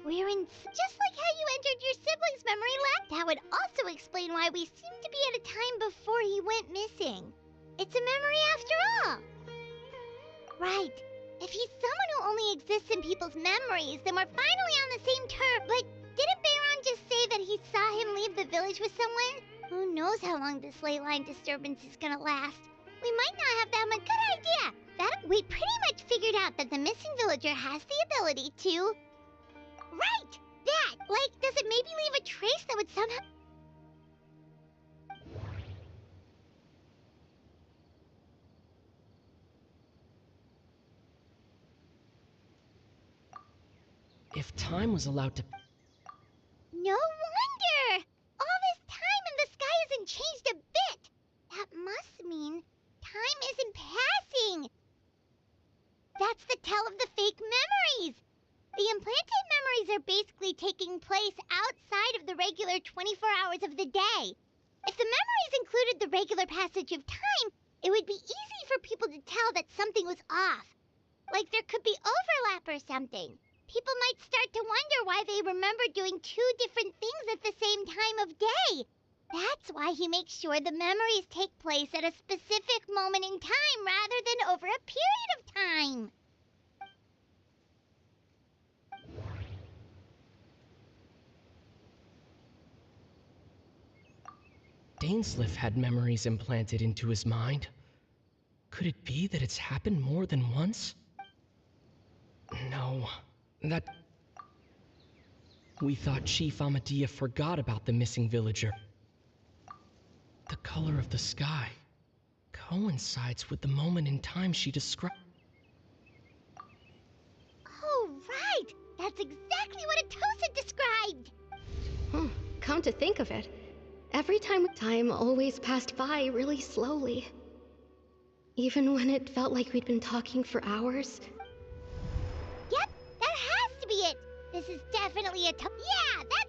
Just like how you entered your sibling's memory lab. That would also explain why we seem to be at a time before he went missing. It's a memory after all. Right. If he's someone who only exists in people's memories, then we're finally on the same term. But didn't Bayron just say that he saw him leave the village with someone? Who knows how long this ley line disturbance is gonna last? We might not have that much. Good idea! We pretty much figured out that the missing villager has the ability to... Right! That! Like, does it maybe leave a trace that would somehow... If time was allowed to... No wonder! All this time and the sky hasn't changed a bit! That must mean time isn't passing! That's the tell of the fake memories! The implanted memories are basically taking place outside of the regular 24 hours of the day. If the memories included the regular passage of time, it would be easy for people to tell that something was off. Like there could be overlap or something. People might start to wonder why they remember doing two different things at the same time of day. That's why he makes sure the memories take place at a specific moment in time rather than over a period of time. Dainsleif had memories implanted into his mind. Could it be that it's happened more than once? No, that... We thought Chief Amadea forgot about the missing villager. The color of the sky coincides with the moment in time she described. Oh, right! That's exactly what Atosa described! Come to think of it, every time always passed by really slowly. Even when it felt like we'd been talking for hours. Yep, that has to be it! This is definitely a yeah, that...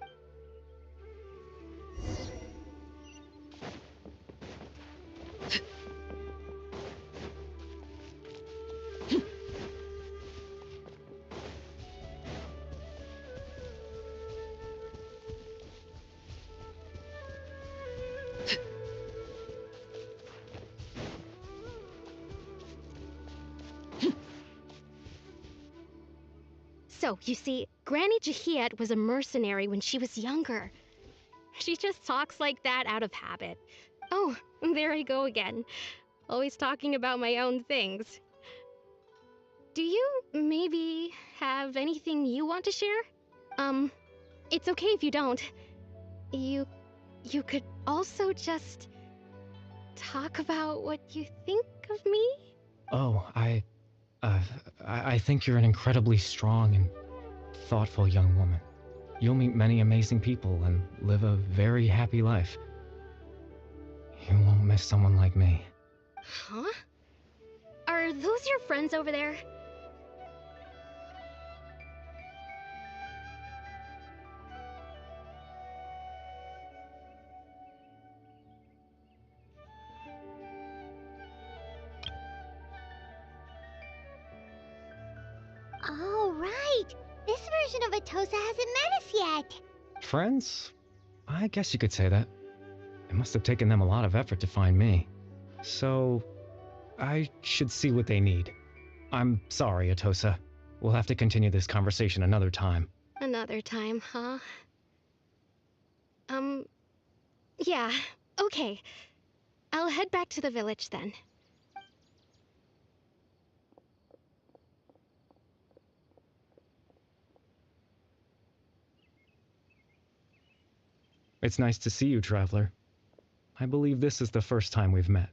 So, you see, Granny Jahiet was a mercenary when she was younger. She just talks like that out of habit. Oh, there I go again. Always talking about my own things. Do you maybe have anything you want to share? It's okay if you don't. You could also just talk about what you think of me? Oh, I think you're an incredibly strong and thoughtful young woman. You'll meet many amazing people and live a very happy life. You won't miss someone like me. Huh? Are those your friends over there? Oh, right! This version of Atosa hasn't met us yet! Friends? I guess you could say that. It must have taken them a lot of effort to find me. So, I should see what they need. I'm sorry, Atosa. We'll have to continue this conversation another time. Another time, huh? Yeah, okay. I'll head back to the village then. It's nice to see you, Traveler. I believe this is the first time we've met.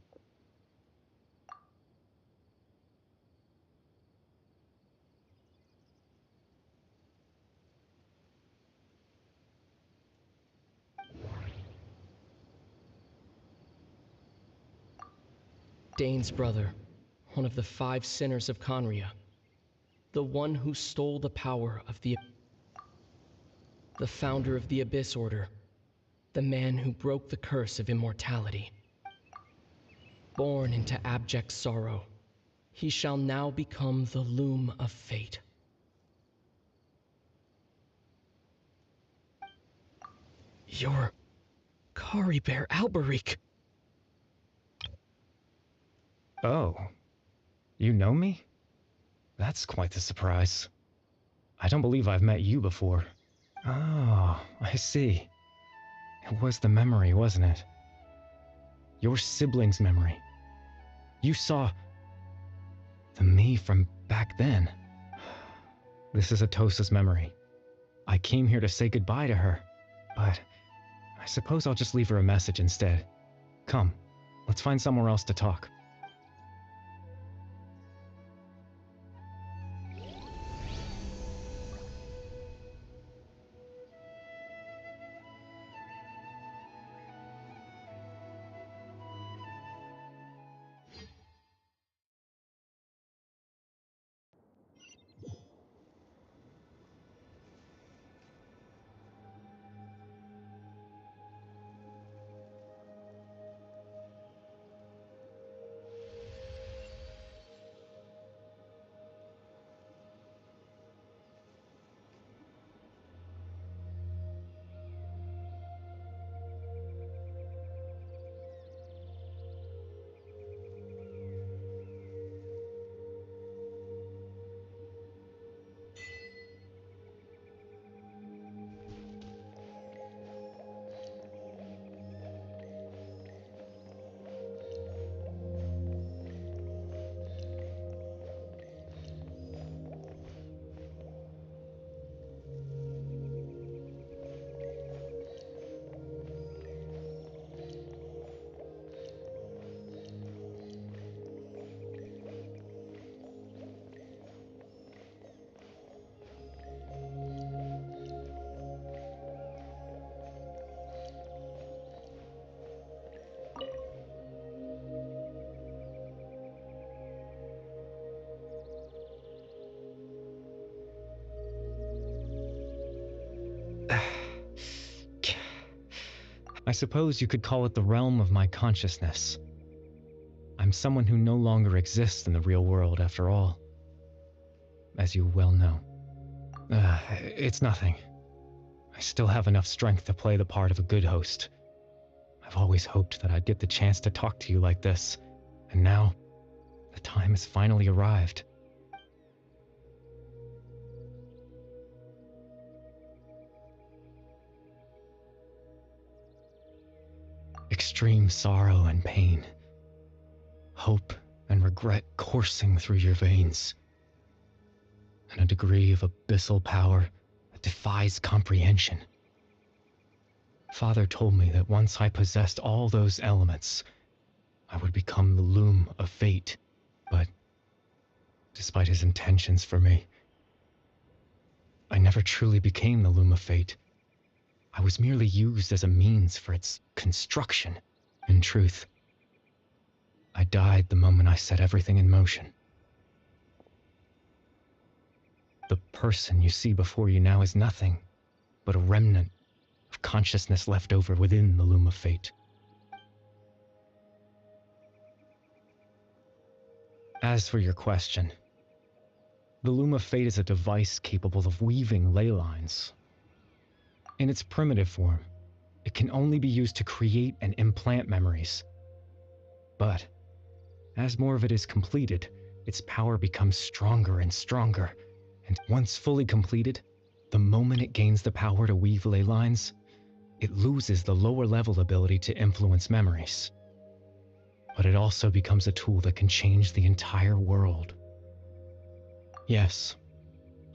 Dane's brother, one of the 5 sinners of Conria. The one who stole the power of the founder of the Abyss Order. The man who broke the curse of immortality. Born into abject sorrow, he shall now become the loom of fate. You're Caribert Alberic. Oh, you know me? That's quite the surprise. I don't believe I've met you before. Oh, I see. It was the memory, wasn't it? Your sibling's memory. You saw the me from back then. This is Atosa's memory. I came here to say goodbye to her, but I suppose I'll just leave her a message instead. Come, let's find somewhere else to talk. I suppose you could call it the realm of my consciousness. I'm someone who no longer exists in the real world after all, as you well know. It's nothing. I still have enough strength to play the part of a good host. I've always hoped that I'd get the chance to talk to you like this, and now the time has finally arrived. Extreme sorrow and pain, hope and regret coursing through your veins, and a degree of abyssal power that defies comprehension. Father told me that once I possessed all those elements, I would become the loom of fate, but despite his intentions for me, I never truly became the loom of fate. I was merely used as a means for its construction. In truth, I died the moment I set everything in motion. The person you see before you now is nothing but a remnant of consciousness left over within the loom of fate. As for your question, the loom of fate is a device capable of weaving ley lines. In its primitive form, it can only be used to create and implant memories. But as more of it is completed, its power becomes stronger and stronger, and once fully completed, the moment it gains the power to weave ley lines, it loses the lower level ability to influence memories. But it also becomes a tool that can change the entire world. Yes,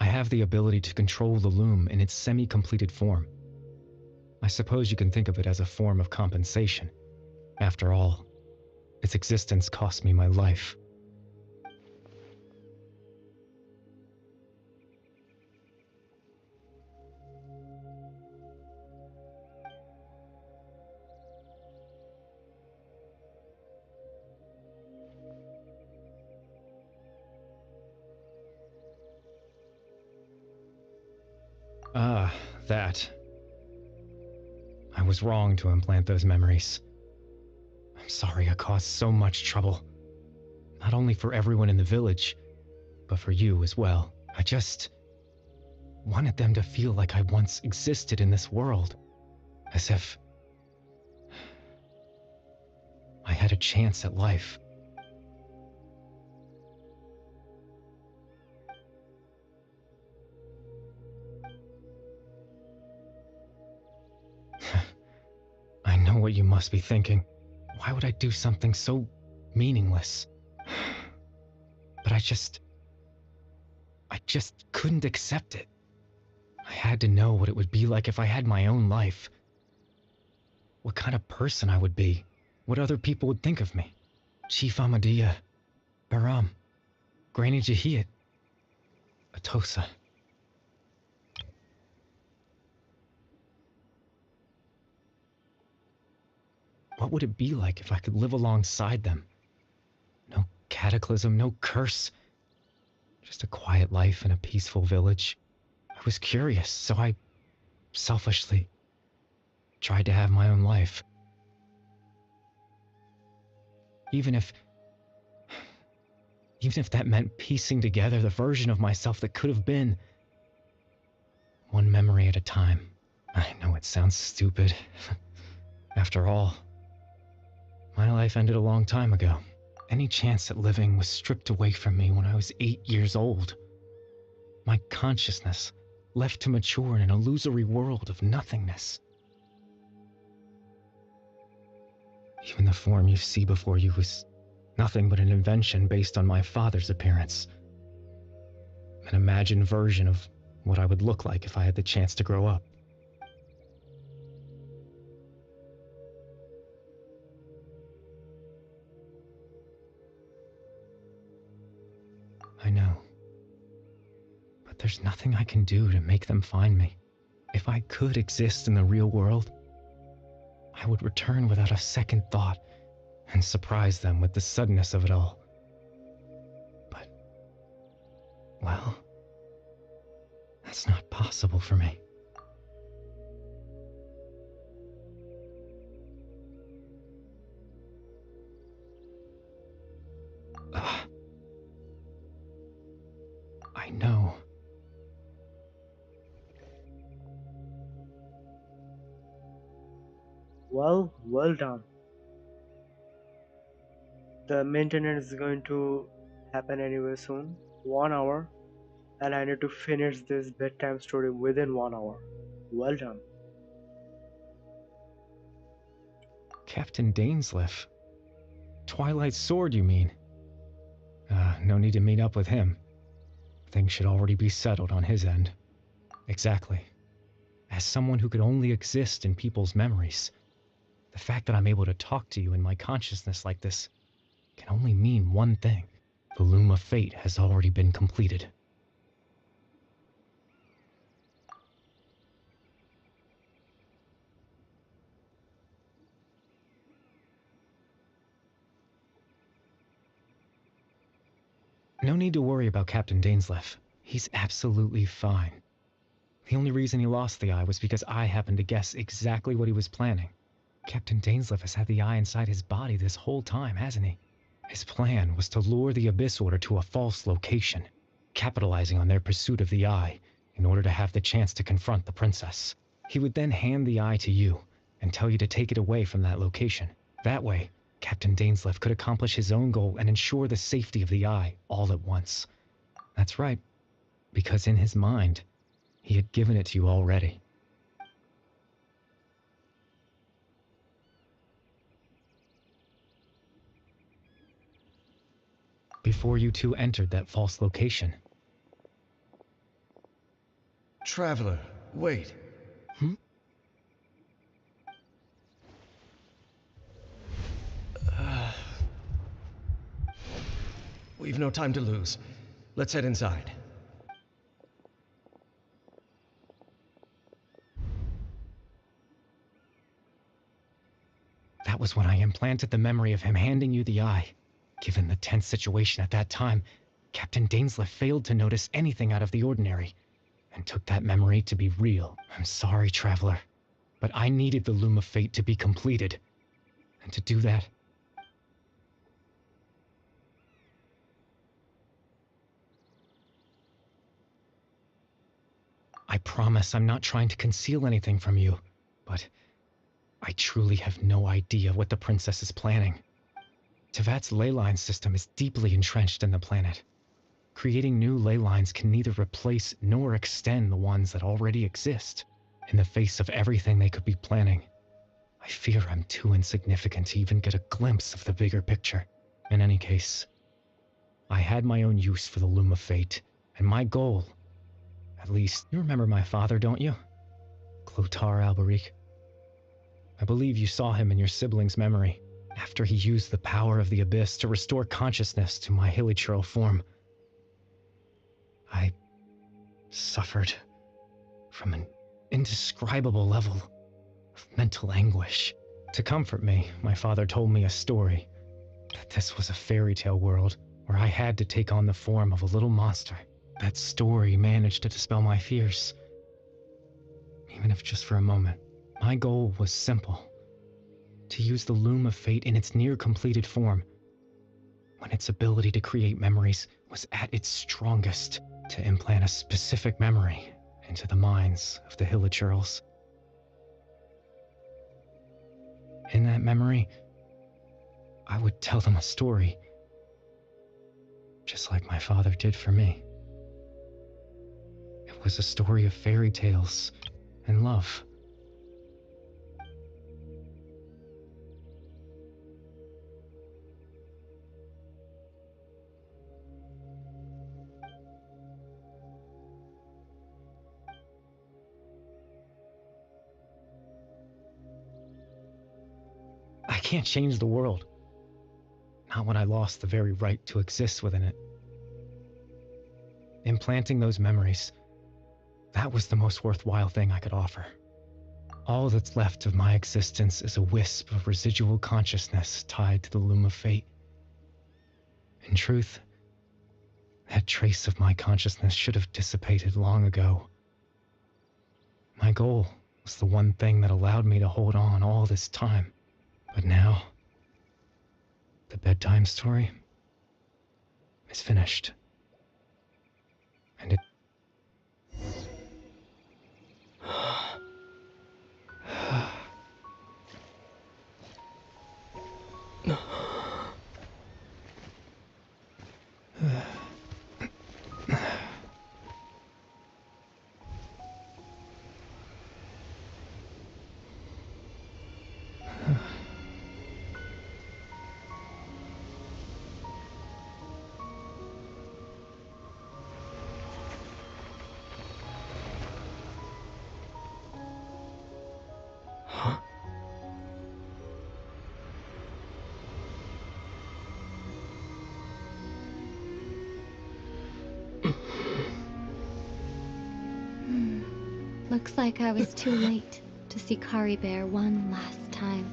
I have the ability to control the loom in its semi-completed form. I suppose you can think of it as a form of compensation. After all, its existence cost me my life. Ah, that. I was wrong to implant those memories. I'm sorry I caused so much trouble. Not only for everyone in the village, but for you as well. I just wanted them to feel like I once existed in this world. As if I had a chance at life. I know what you must be thinking. Why would I do something so meaningless? But I just couldn't accept it. I had to know what it would be like if I had my own life. What kind of person I would be. What other people would think of me. Chief Ahmadiyya, Baram, Granny Jahiyat, Atosa. What would it be like if I could live alongside them? No cataclysm, no curse. Just a quiet life in a peaceful village. I was curious, so I selfishly tried to have my own life. Even if that meant piecing together the version of myself that could have been. One memory at a time. I know it sounds stupid. After all, my life ended a long time ago. Any chance at living was stripped away from me when I was 8 years old. My consciousness left to mature in an illusory world of nothingness. Even the form you see before you was nothing but an invention based on my father's appearance. An imagined version of what I would look like if I had the chance to grow up. I know. But there's nothing I can do to make them find me. If I could exist in the real world, I would return without a second thought and surprise them with the suddenness of it all. But, well, that's not possible for me. I know. Well done. The maintenance is going to happen anyway soon. 1 hour. And I need to finish this bedtime story within 1 hour. Well done. Captain Dainsleif. Twilight Sword, you mean? No need to meet up with him. Things should already be settled on his end. Exactly. As someone who could only exist in people's memories, the fact that I'm able to talk to you in my consciousness like this can only mean one thing. The loom of fate has already been completed. No need to worry about Captain Dainsleif. He's absolutely fine. The only reason he lost the eye was because I happened to guess exactly what he was planning. Captain Dainsleif has had the eye inside his body this whole time, hasn't he? His plan was to lure the Abyss Order to a false location, capitalizing on their pursuit of the eye in order to have the chance to confront the princess. He would then hand the eye to you and tell you to take it away from that location. That way, Captain Dainsleif could accomplish his own goal and ensure the safety of the eye all at once. That's right, because in his mind, he had given it to you already. Before you two entered that false location. Traveler, wait. We've no time to lose. Let's head inside. That was when I implanted the memory of him handing you the eye. Given the tense situation at that time, Captain Dainsleif failed to notice anything out of the ordinary, and took that memory to be real. I'm sorry, Traveler, but I needed the Loom of Fate to be completed. And to do that, I promise I'm not trying to conceal anything from you, but I truly have no idea what the princess is planning. Tevat's ley line system is deeply entrenched in the planet. Creating new ley lines can neither replace nor extend the ones that already exist. In the face of everything they could be planning, I fear I'm too insignificant to even get a glimpse of the bigger picture. In any case, I had my own use for the Loom of Fate, and my goal, at least, you remember my father, don't you? Clotar Alberic. I believe you saw him in your sibling's memory, after he used the power of the Abyss to restore consciousness to my hilichurl form. I suffered from an indescribable level of mental anguish. To comfort me, my father told me a story, that this was a fairy tale world where I had to take on the form of a little monster. That story managed to dispel my fears, even if just for a moment. My goal was simple: to use the Loom of Fate in its near-completed form, when its ability to create memories was at its strongest, to implant a specific memory into the minds of the hilichurls. In that memory, I would tell them a story, just like my father did for me. It was a story of fairy tales and love. I can't change the world. Not when I lost the very right to exist within it. Implanting those memories, that was the most worthwhile thing I could offer. All that's left of my existence is a wisp of residual consciousness tied to the Loom of Fate. In truth, that trace of my consciousness should have dissipated long ago. My goal was the one thing that allowed me to hold on all this time. But now, the bedtime story is finished. And it... Looks like I was too late to see Kari Bear one last time.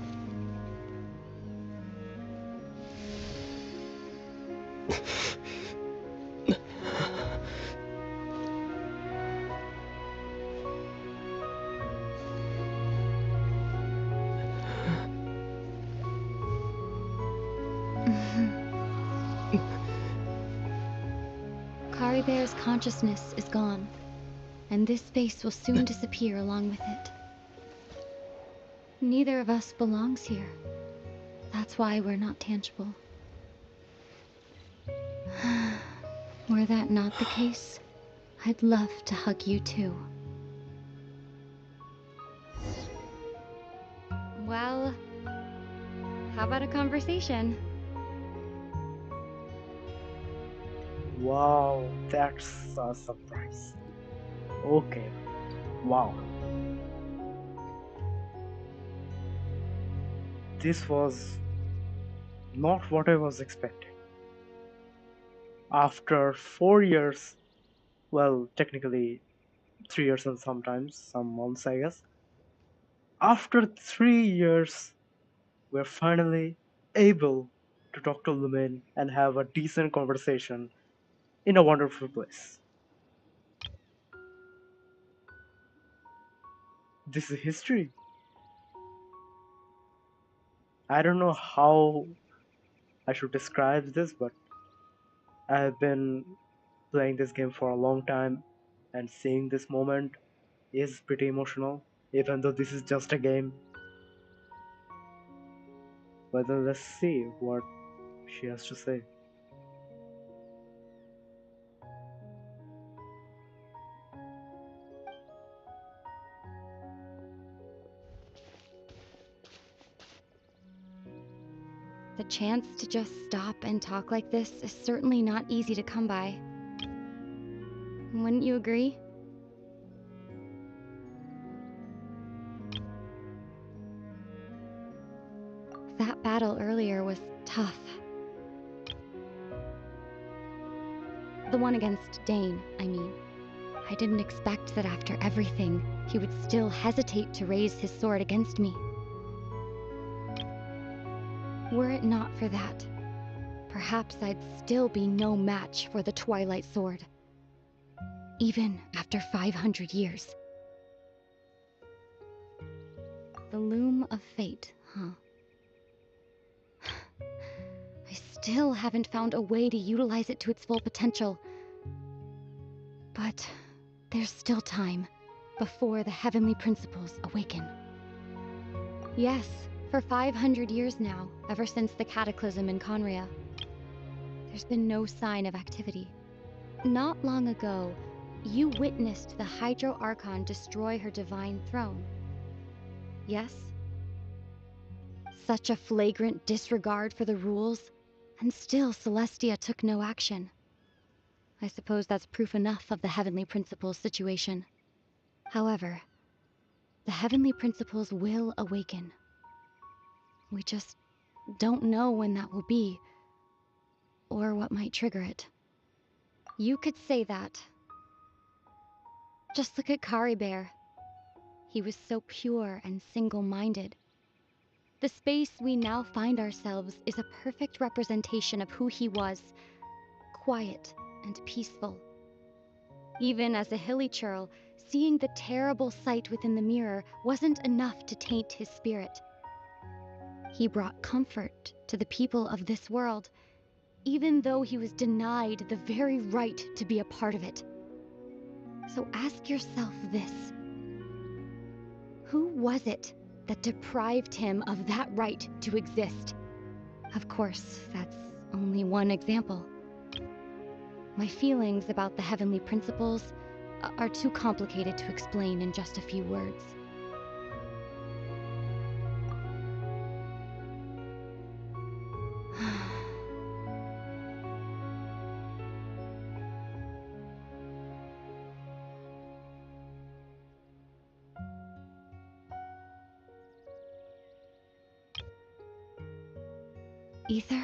Kari Bear's consciousness is gone, and this space will soon disappear along with it. Neither of us belongs here. That's why we're not tangible. Were that not the case, I'd love to hug you too. Well, how about a conversation? Wow, that's a surprise. Okay, wow. This was not what I was expecting. After 4 years, well, technically 3 years and sometimes some months, I guess. After 3 years, we're finally able to talk to Lumen and have a decent conversation in a wonderful place. This is history. I don't know how I should describe this, but I've been playing this game for a long time, and seeing this moment is pretty emotional, even though this is just a game. But let's see what she has to say. The chance to just stop and talk like this is certainly not easy to come by. Wouldn't you agree? That battle earlier was tough. The one against Dane, I mean. I didn't expect that after everything, he would still hesitate to raise his sword against me. Were it not for that, perhaps I'd still be no match for the Twilight Sword. Even after 500 years. The Loom of Fate, huh? I still haven't found a way to utilize it to its full potential. But there's still time before the heavenly principles awaken. Yes, for 500 years now, ever since the cataclysm in Conria, there's been no sign of activity. Not long ago, you witnessed the Hydro Archon destroy her divine throne. Yes? Such a flagrant disregard for the rules, and still Celestia took no action. I suppose that's proof enough of the Heavenly Principles situation. However, the Heavenly Principles will awaken. We just don't know when that will be, or what might trigger it. You could say that. Just look at Kari Bear. He was so pure and single-minded. The space we now find ourselves is a perfect representation of who he was. Quiet and peaceful. Even as a hilly churl, seeing the terrible sight within the mirror wasn't enough to taint his spirit. He brought comfort to the people of this world, even though he was denied the very right to be a part of it. So ask yourself this. Who was it that deprived him of that right to exist? Of course, that's only one example. My feelings about the Heavenly Principles are too complicated to explain in just a few words. Ether?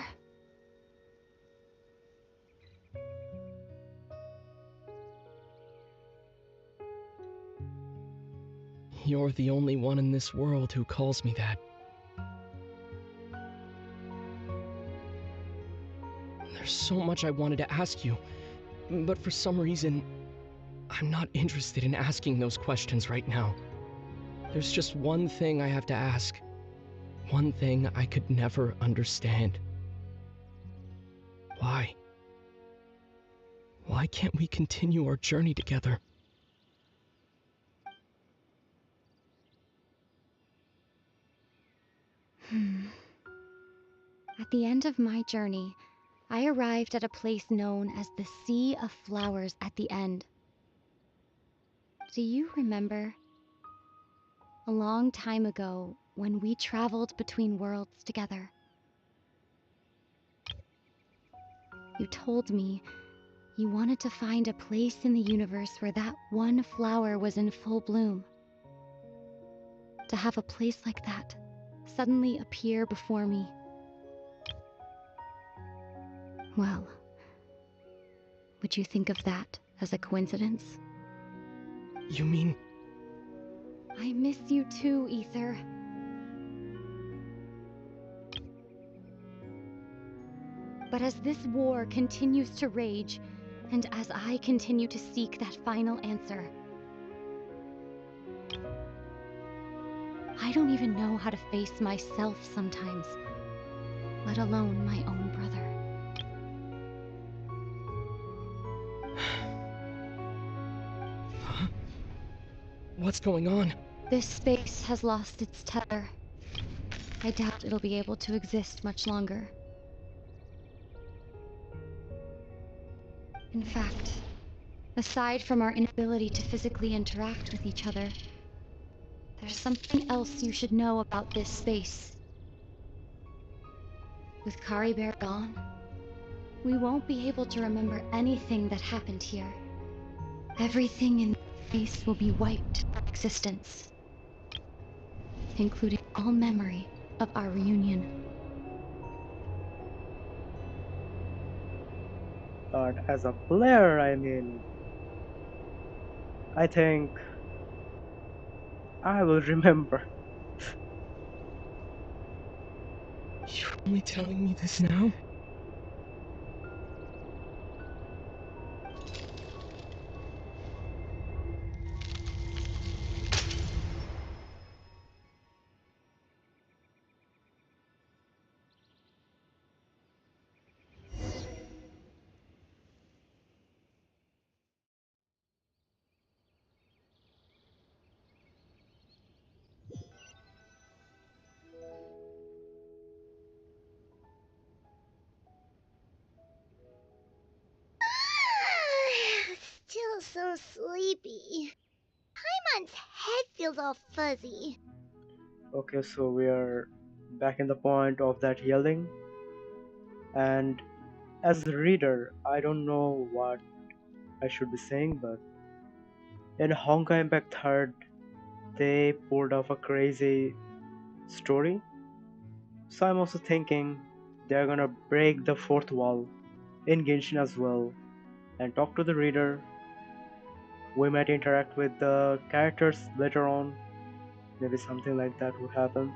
You're the only one in this world who calls me that. There's so much I wanted to ask you, but for some reason, I'm not interested in asking those questions right now. There's just one thing I have to ask. One thing I could never understand. Why? Why can't we continue our journey together? At the end of my journey, I arrived at a place known as the Sea of Flowers at the End. Do you remember? A long time ago, when we traveled between worlds together. You told me you wanted to find a place in the universe where that one flower was in full bloom. To have a place like that suddenly appear before me. Well, would you think of that as a coincidence? You mean... I miss you too, Ether. But as this war continues to rage, and as I continue to seek that final answer, I don't even know how to face myself sometimes, let alone my own brother. What's going on? This space has lost its tether. I doubt it'll be able to exist much longer. In fact, aside from our inability to physically interact with each other, there's something else you should know about this space. With Kari Bear gone, we won't be able to remember anything that happened here. Everything in space will be wiped from existence, including all memory of our reunion. But as a player, I mean, I think I will remember. You're only telling me this now? Still so sleepy. Paimon's head feels all fuzzy. Okay, so we are back in the point of that yelling. And as a reader, I don't know what I should be saying, but in Honkai Impact 3rd, they pulled off a crazy story. So I'm also thinking they're gonna break the fourth wall in Genshin as well and talk to the reader. We might interact with the characters later on. Maybe something like that would happen.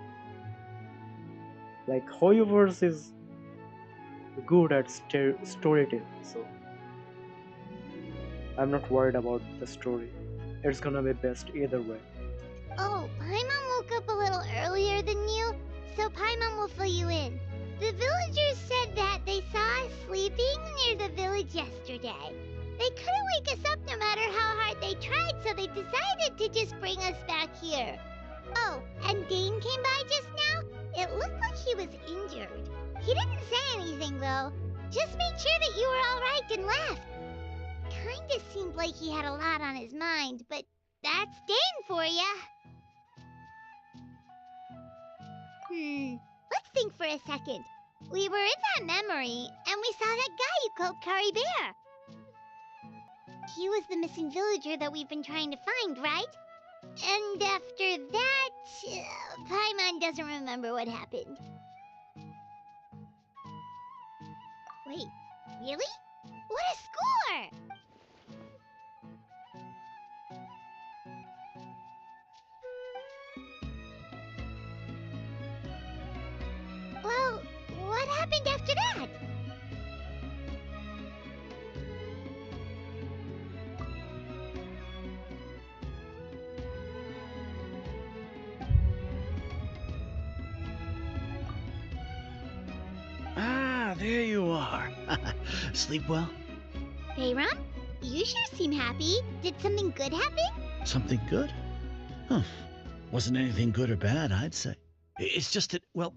Like Hoyoverse is good at storytelling, so I'm not worried about the story. It's gonna be best either way. Oh, Paimon woke up a little earlier than you, so Paimon will fill you in. The villagers said that they saw us sleeping near the village yesterday. They couldn't wake us up no matter how hard they tried, so they decided to just bring us back here. Oh, and Dane came by just now. It looked like he was injured. He didn't say anything, though. Just made sure that you were all right and left. Kinda seemed like he had a lot on his mind, but that's Dane for ya. Let's think for a second. We were in that memory, and we saw that guy you called Kari Bear. He was the missing villager that we've been trying to find, right? And after that, Paimon doesn't remember what happened. Wait, really? What a score! Well, what happened after that? Ah, there you are. Sleep well? Bayram, you sure seem happy. Did something good happen? Something good? Huh. Wasn't anything good or bad, I'd say. It's just that, well,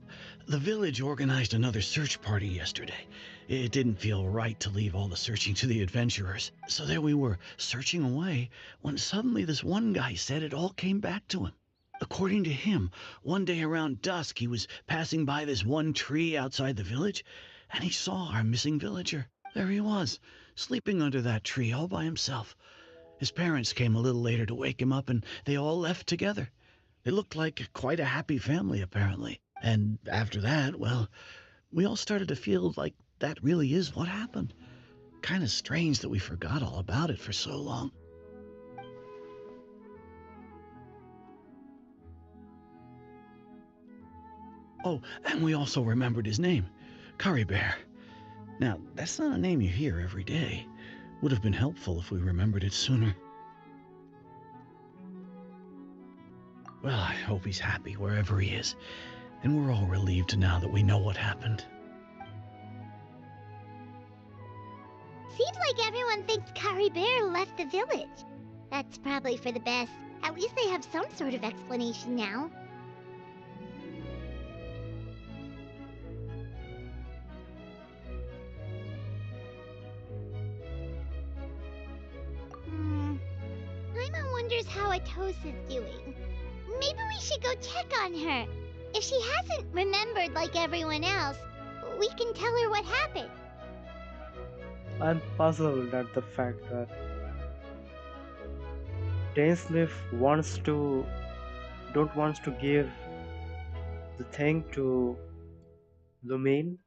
the village organized another search party yesterday. It didn't feel right to leave all the searching to the adventurers. So there we were, searching away, when suddenly this one guy said it all came back to him. According to him, one day around dusk he was passing by this one tree outside the village, and he saw our missing villager. There he was, sleeping under that tree all by himself. His parents came a little later to wake him up, and they all left together. They looked like quite a happy family, apparently. And after that, well, we all started to feel like that really is what happened. Kind of strange that we forgot all about it for so long. Oh, and we also remembered his name, Kari Bear. Now, that's not a name you hear every day. Would have been helpful if we remembered it sooner. Well, I hope he's happy wherever he is, and we're all relieved now that we know what happened. Seems like everyone thinks Kari Bear left the village. That's probably for the best. At least they have some sort of explanation now. Paimon wonders how Atos is doing. Maybe we should go check on her. If she hasn't remembered like everyone else, we can tell her what happened. I'm puzzled at the fact that Dainsleif don't wants to give the thing to Lumine,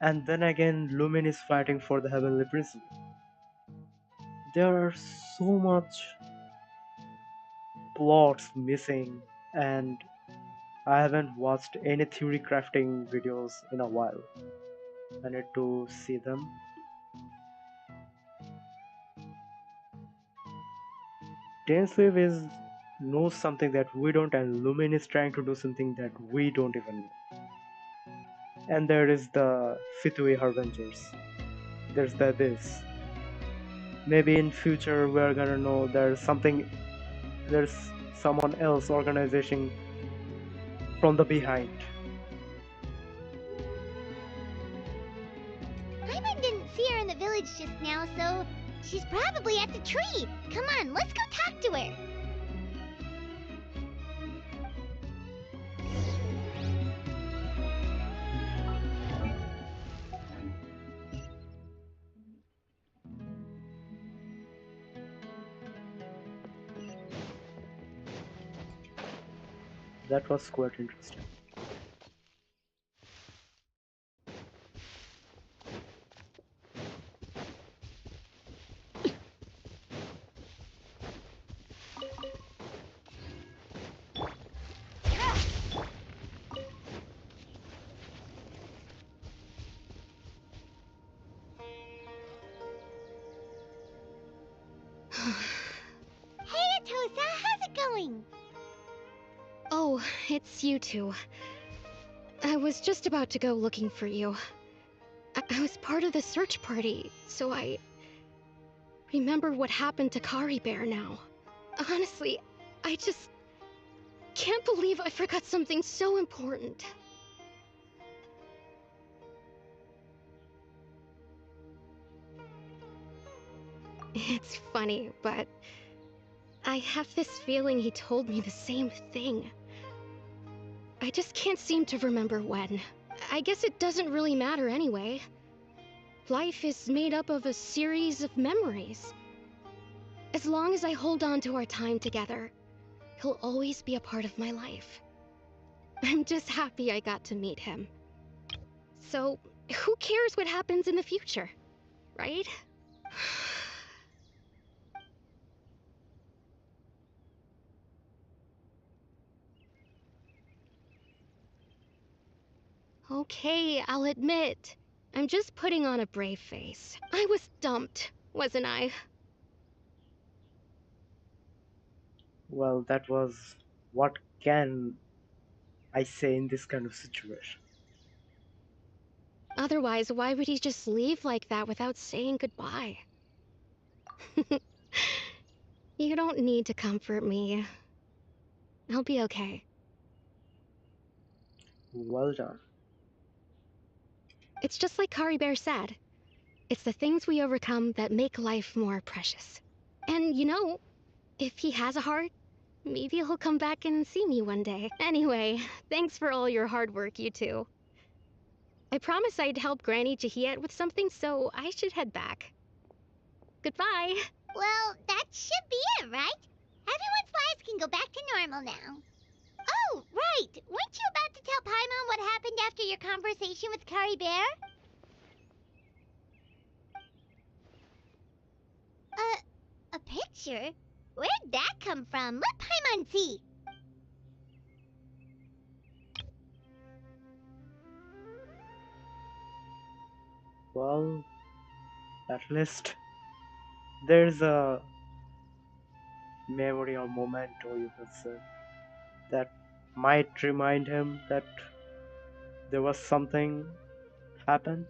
and then again Lumine is fighting for the Heavenly Principle. There are so much plots missing, and I haven't watched any theory crafting videos in a while. I need to see them. Dainsleif knows something that we don't, and Lumen is trying to do something that we don't even know. And there is the Fitui Harbingers. There's the Abyss. Maybe in future we're gonna know there's someone else organization from the behind. Paimon didn't see her in the village just now, so she's probably at the tree. Come on, let's go talk to her. That was quite interesting. Hey, Atosa, how's it going? Oh, it's you two. I was just about to go looking for you. I was part of the search party, so I remember what happened to Kari Bear now. Honestly, I just can't believe I forgot something so important. It's funny, but I have this feeling he told me the same thing. I just can't seem to remember when. I guess it doesn't really matter anyway. Life is made up of a series of memories. As long as I hold on to our time together, he'll always be a part of my life. I'm just happy I got to meet him. So, who cares what happens in the future, right? Okay, I'll admit. I'm just putting on a brave face. I was dumped, wasn't I? Well, that was what can I say in this kind of situation. Otherwise, why would he just leave like that without saying goodbye? You don't need to comfort me. I'll be okay. Well done. It's just like Kari Bear said. It's the things we overcome that make life more precious. And you know, if he has a heart, maybe he'll come back and see me one day. Anyway, thanks for all your hard work, you two. I promised I'd help Granny Jahiet with something, so I should head back. Goodbye! Well, that should be it, right? Everyone's lives can go back to normal now. Oh, right! Weren't you about to tell Paimon what happened after your conversation with Kari Bear? A picture? Where'd that come from? Let Paimon see! Well, at least there's a memory or moment, or you could say, that might remind him that there was something happened.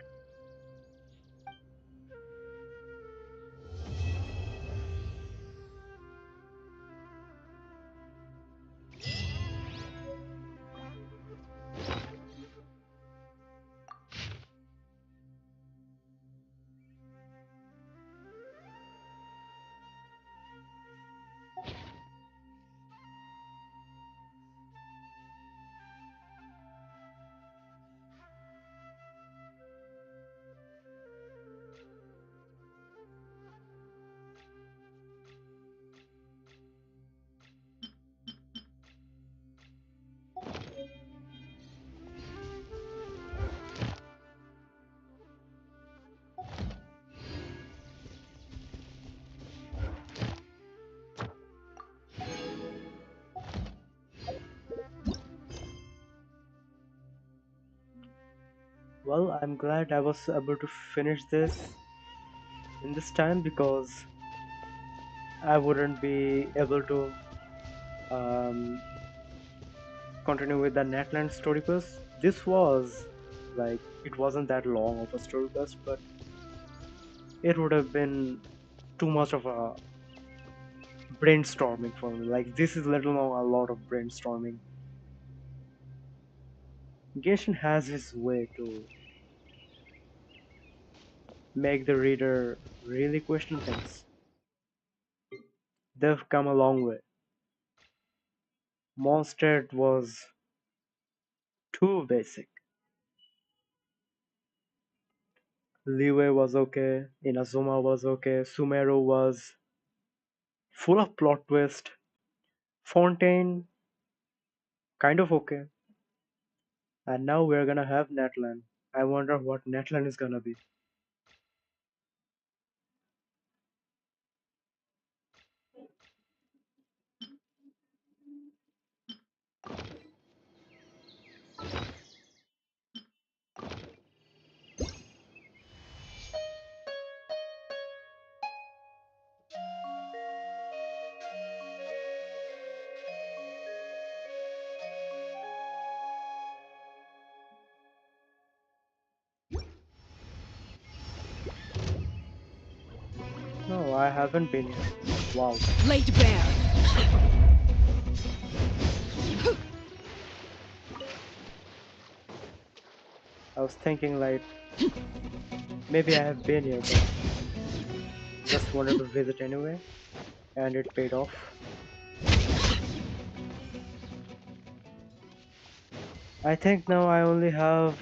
Well, I'm glad I was able to finish this in this time because I wouldn't be able to um, continue with the Netland story quest. This was like it wasn't that long of a story quest, but it would have been too much of a brainstorming for me. Like this is let alone a lot of brainstorming. Genshin has his way to make the reader really question things. They've come a long way. Mondstadt was too basic. Liyue was okay, Inazuma was okay, Sumeru was full of plot twist, Fontaine kind of okay, and now we're gonna have Netland. I wonder what Netland is gonna be. No, I haven't been here. Wow. Laid bare. I was thinking like maybe I have been here, but just wanted to visit anyway, and it paid off. I think now I only have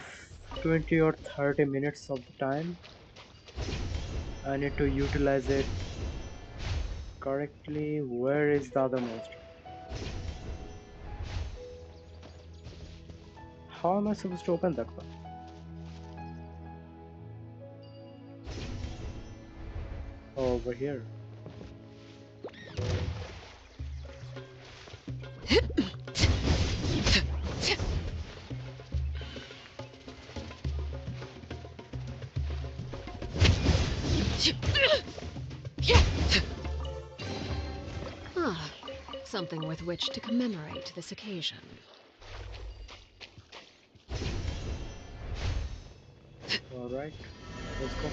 20 or 30 minutes of the time. I need to utilize it correctly. Where is the other monster? How am I supposed to open that one? Oh, over here. Ah, something with which to commemorate this occasion. Alright, let's go.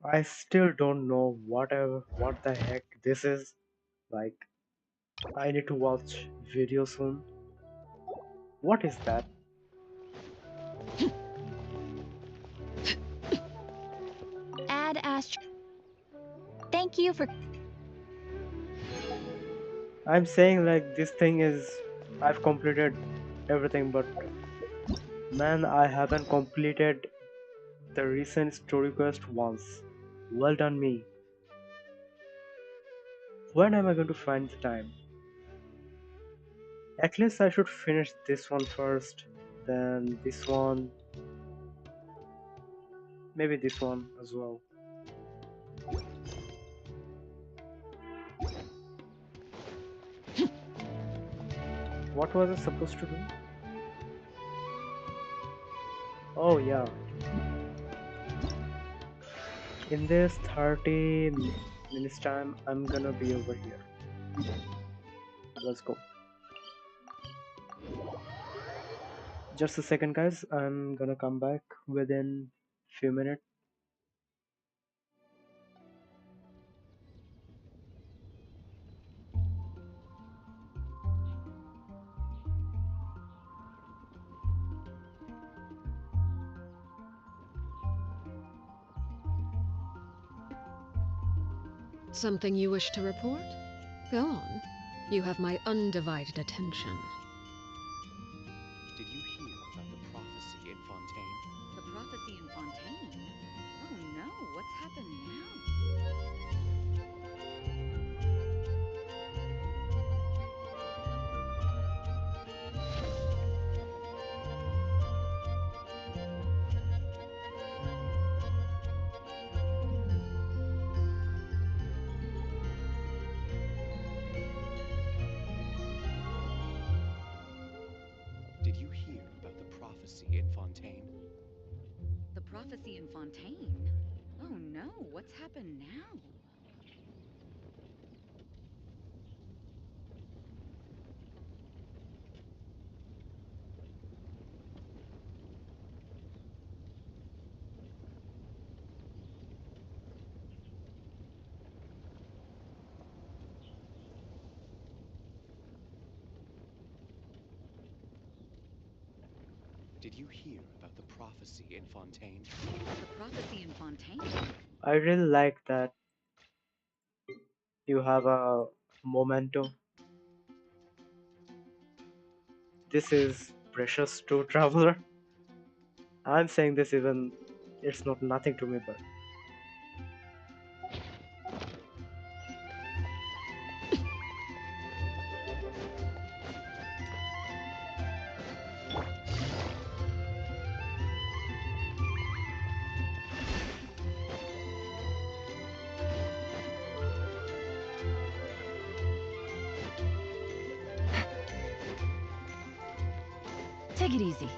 I still don't know what the heck this is. Like, I need to watch video soon. What is that? Add Astro. Thank you for. I'm saying like this thing is I've completed everything, but man, I haven't completed the recent story quest once. Well done me. When am I going to find the time? At least I should finish this one first, then this one, maybe this one as well. What was I supposed to do? Oh yeah, in this 30 minutes time I'm gonna be over here. Let's go. Just a second guys, I'm gonna come back within few minutes. Something you wish to report? Go on. You have my undivided attention. Did you hear about the prophecy in Fontaine? The prophecy in Fontaine? Oh no, what's happened now? Fontaine. The prophecy in Fontaine? Oh no, what's happened now? Did you hear about the prophecy in Fontaine? The prophecy in Fontaine? I really like that you have a momentum. This is precious to Traveler. I'm saying this even it's not nothing to me, but Take it easy.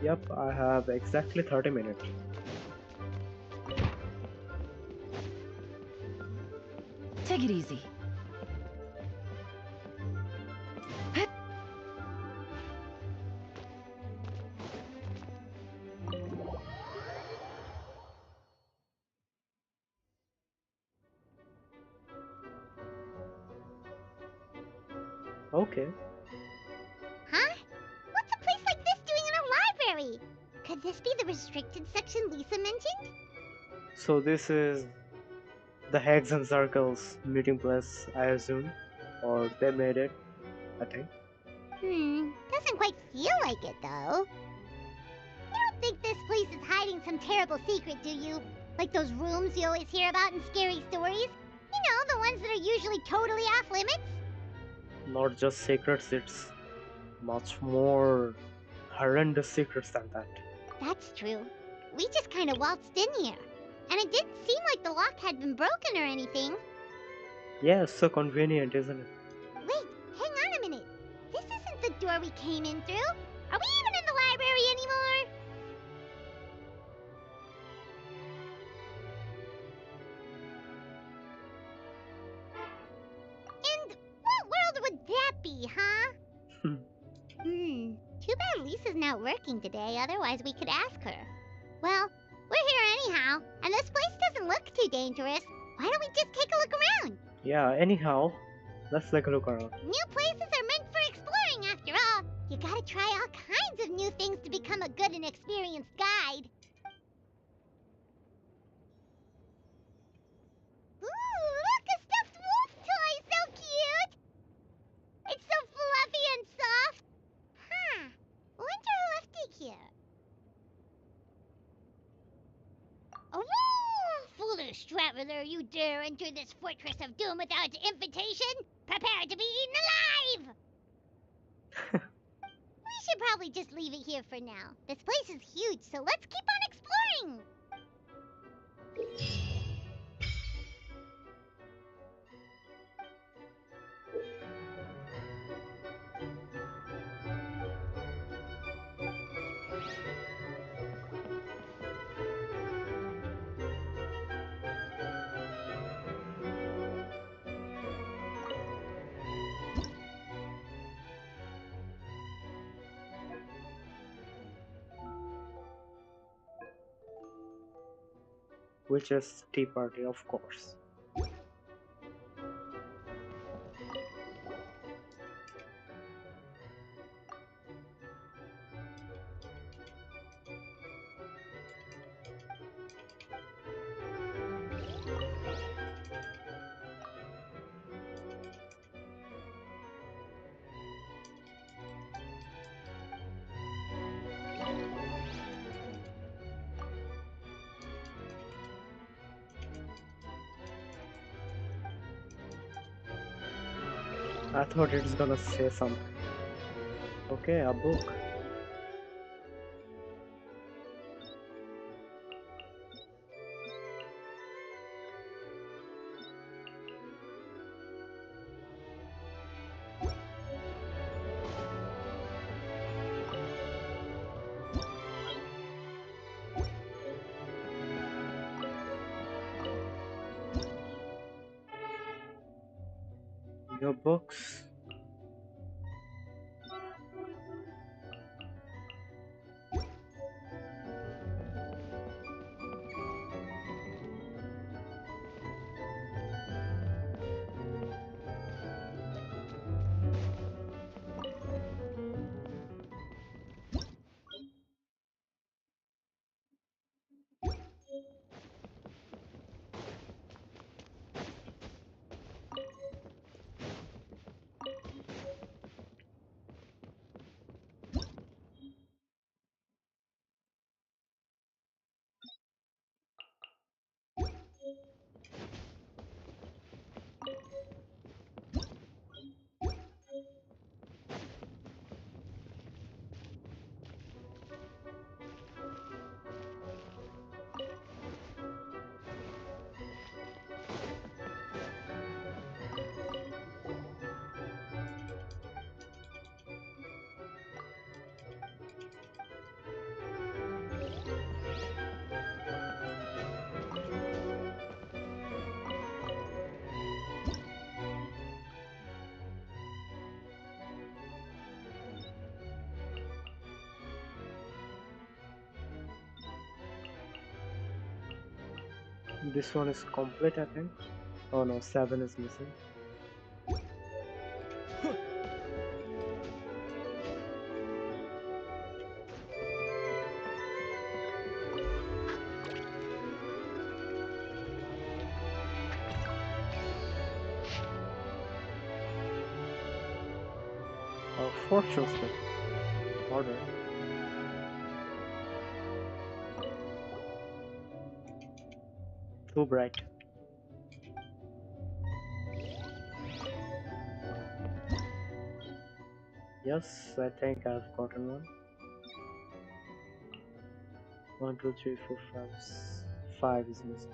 yep, I have exactly 30 minutes. Take it easy. Okay. Huh? What's a place like this doing in a library? Could this be the restricted section Lisa mentioned? So this is the Hex and Circles meeting place, I assume. Or they made it, I think. Doesn't quite feel like it, though. You don't think this place is hiding some terrible secret, do you? Like those rooms you always hear about in scary stories? You know, the ones that are usually totally off limits? Not just secrets, it's much more horrendous secrets than that. That's true. We just kind of waltzed in here. And it didn't seem like the lock had been broken or anything. Yeah, it's so convenient, isn't it? Wait, hang on a minute. This isn't the door we came in through. Are we even in the library anymore? And what world would that be, huh? Too bad Lisa's not working today, otherwise we could ask her. Well, we're here anyhow, and this place doesn't look too dangerous. Why don't we just take a look around? Yeah, anyhow, let's take a look around. New places are meant for exploring, after all. You gotta try all kinds of new things to become a good and experienced guide. Ooh, look, a stuffed wolf toy, so cute! It's so fluffy and soft. Huh, wonder who left it here. Oh, foolish traveler, you dare enter this fortress of doom without invitation? Prepare to be eaten alive! We should probably just leave it here for now. This place is huge, so let's keep on exploring! Which is Tea Party, of course. I thought it's gonna say something. Okay, a book. Your books. This one is complete, I think. Oh no, 7 is missing. Fortune slip. Alright. Too bright. Yes, I think I've gotten one. 1, 2, 3, 4, 5. 5 is missing.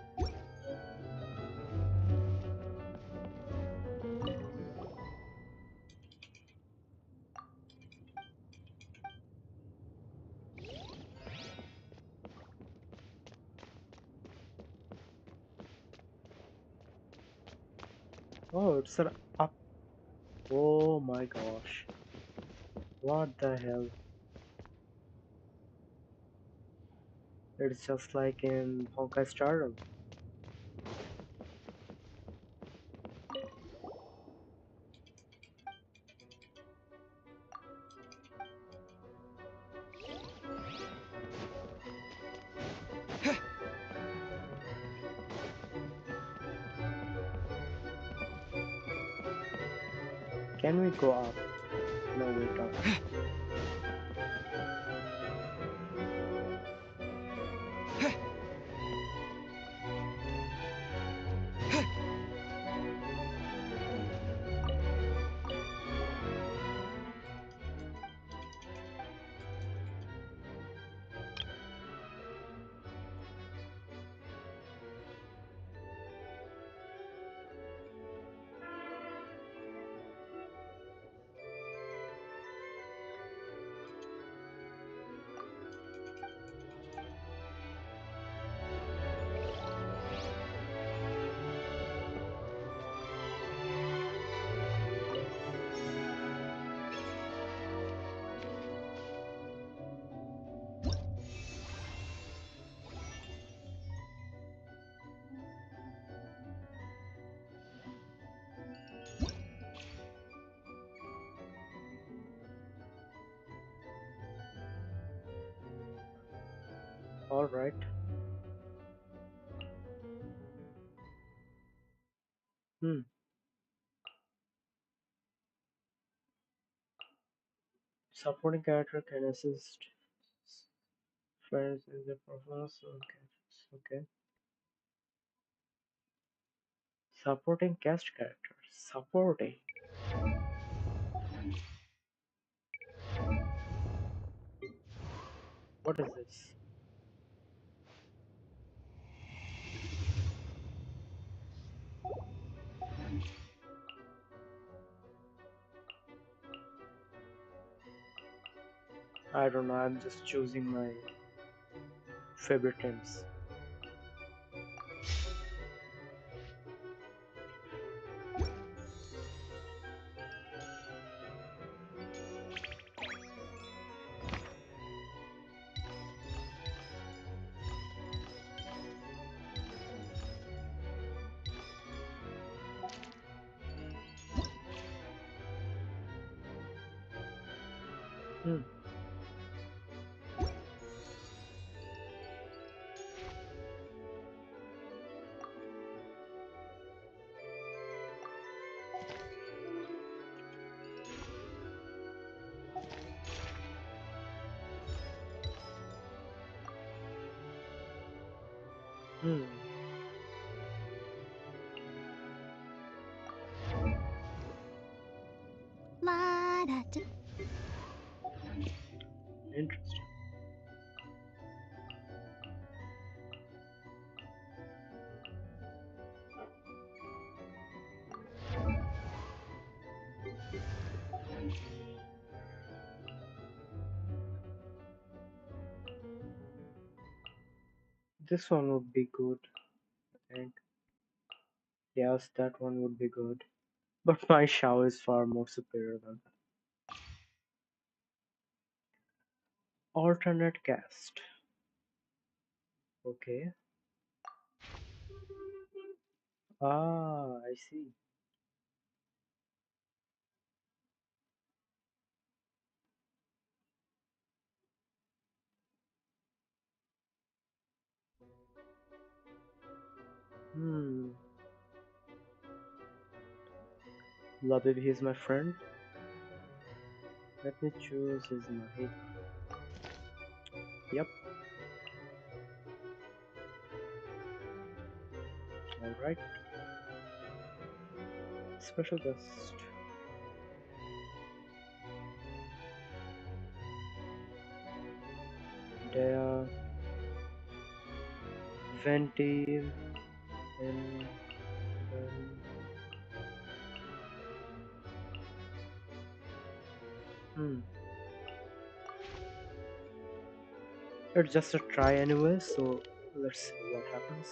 Oh, it's an up. Oh my gosh. What the hell? It's just like in Honkai Star Rail. Can we go up? No, we can't. Alright. Supporting character can assist friends in their performance. Okay. Okay. Supporting cast characters. Supporting. What is this? I don't know, I'm just choosing my favorite names. Hmm. Hmm. Interesting. This one would be good, I think. Yes, that one would be good. But my Shao is far more superior than that. Alternate cast. Okay. Ah, I see. Hmm. Labib, he's my friend. Let me choose his Mahi. Yep. Alright. Special guest. Dea. Venti. And then. Hmm. It's just a try anyway, so let's see what happens.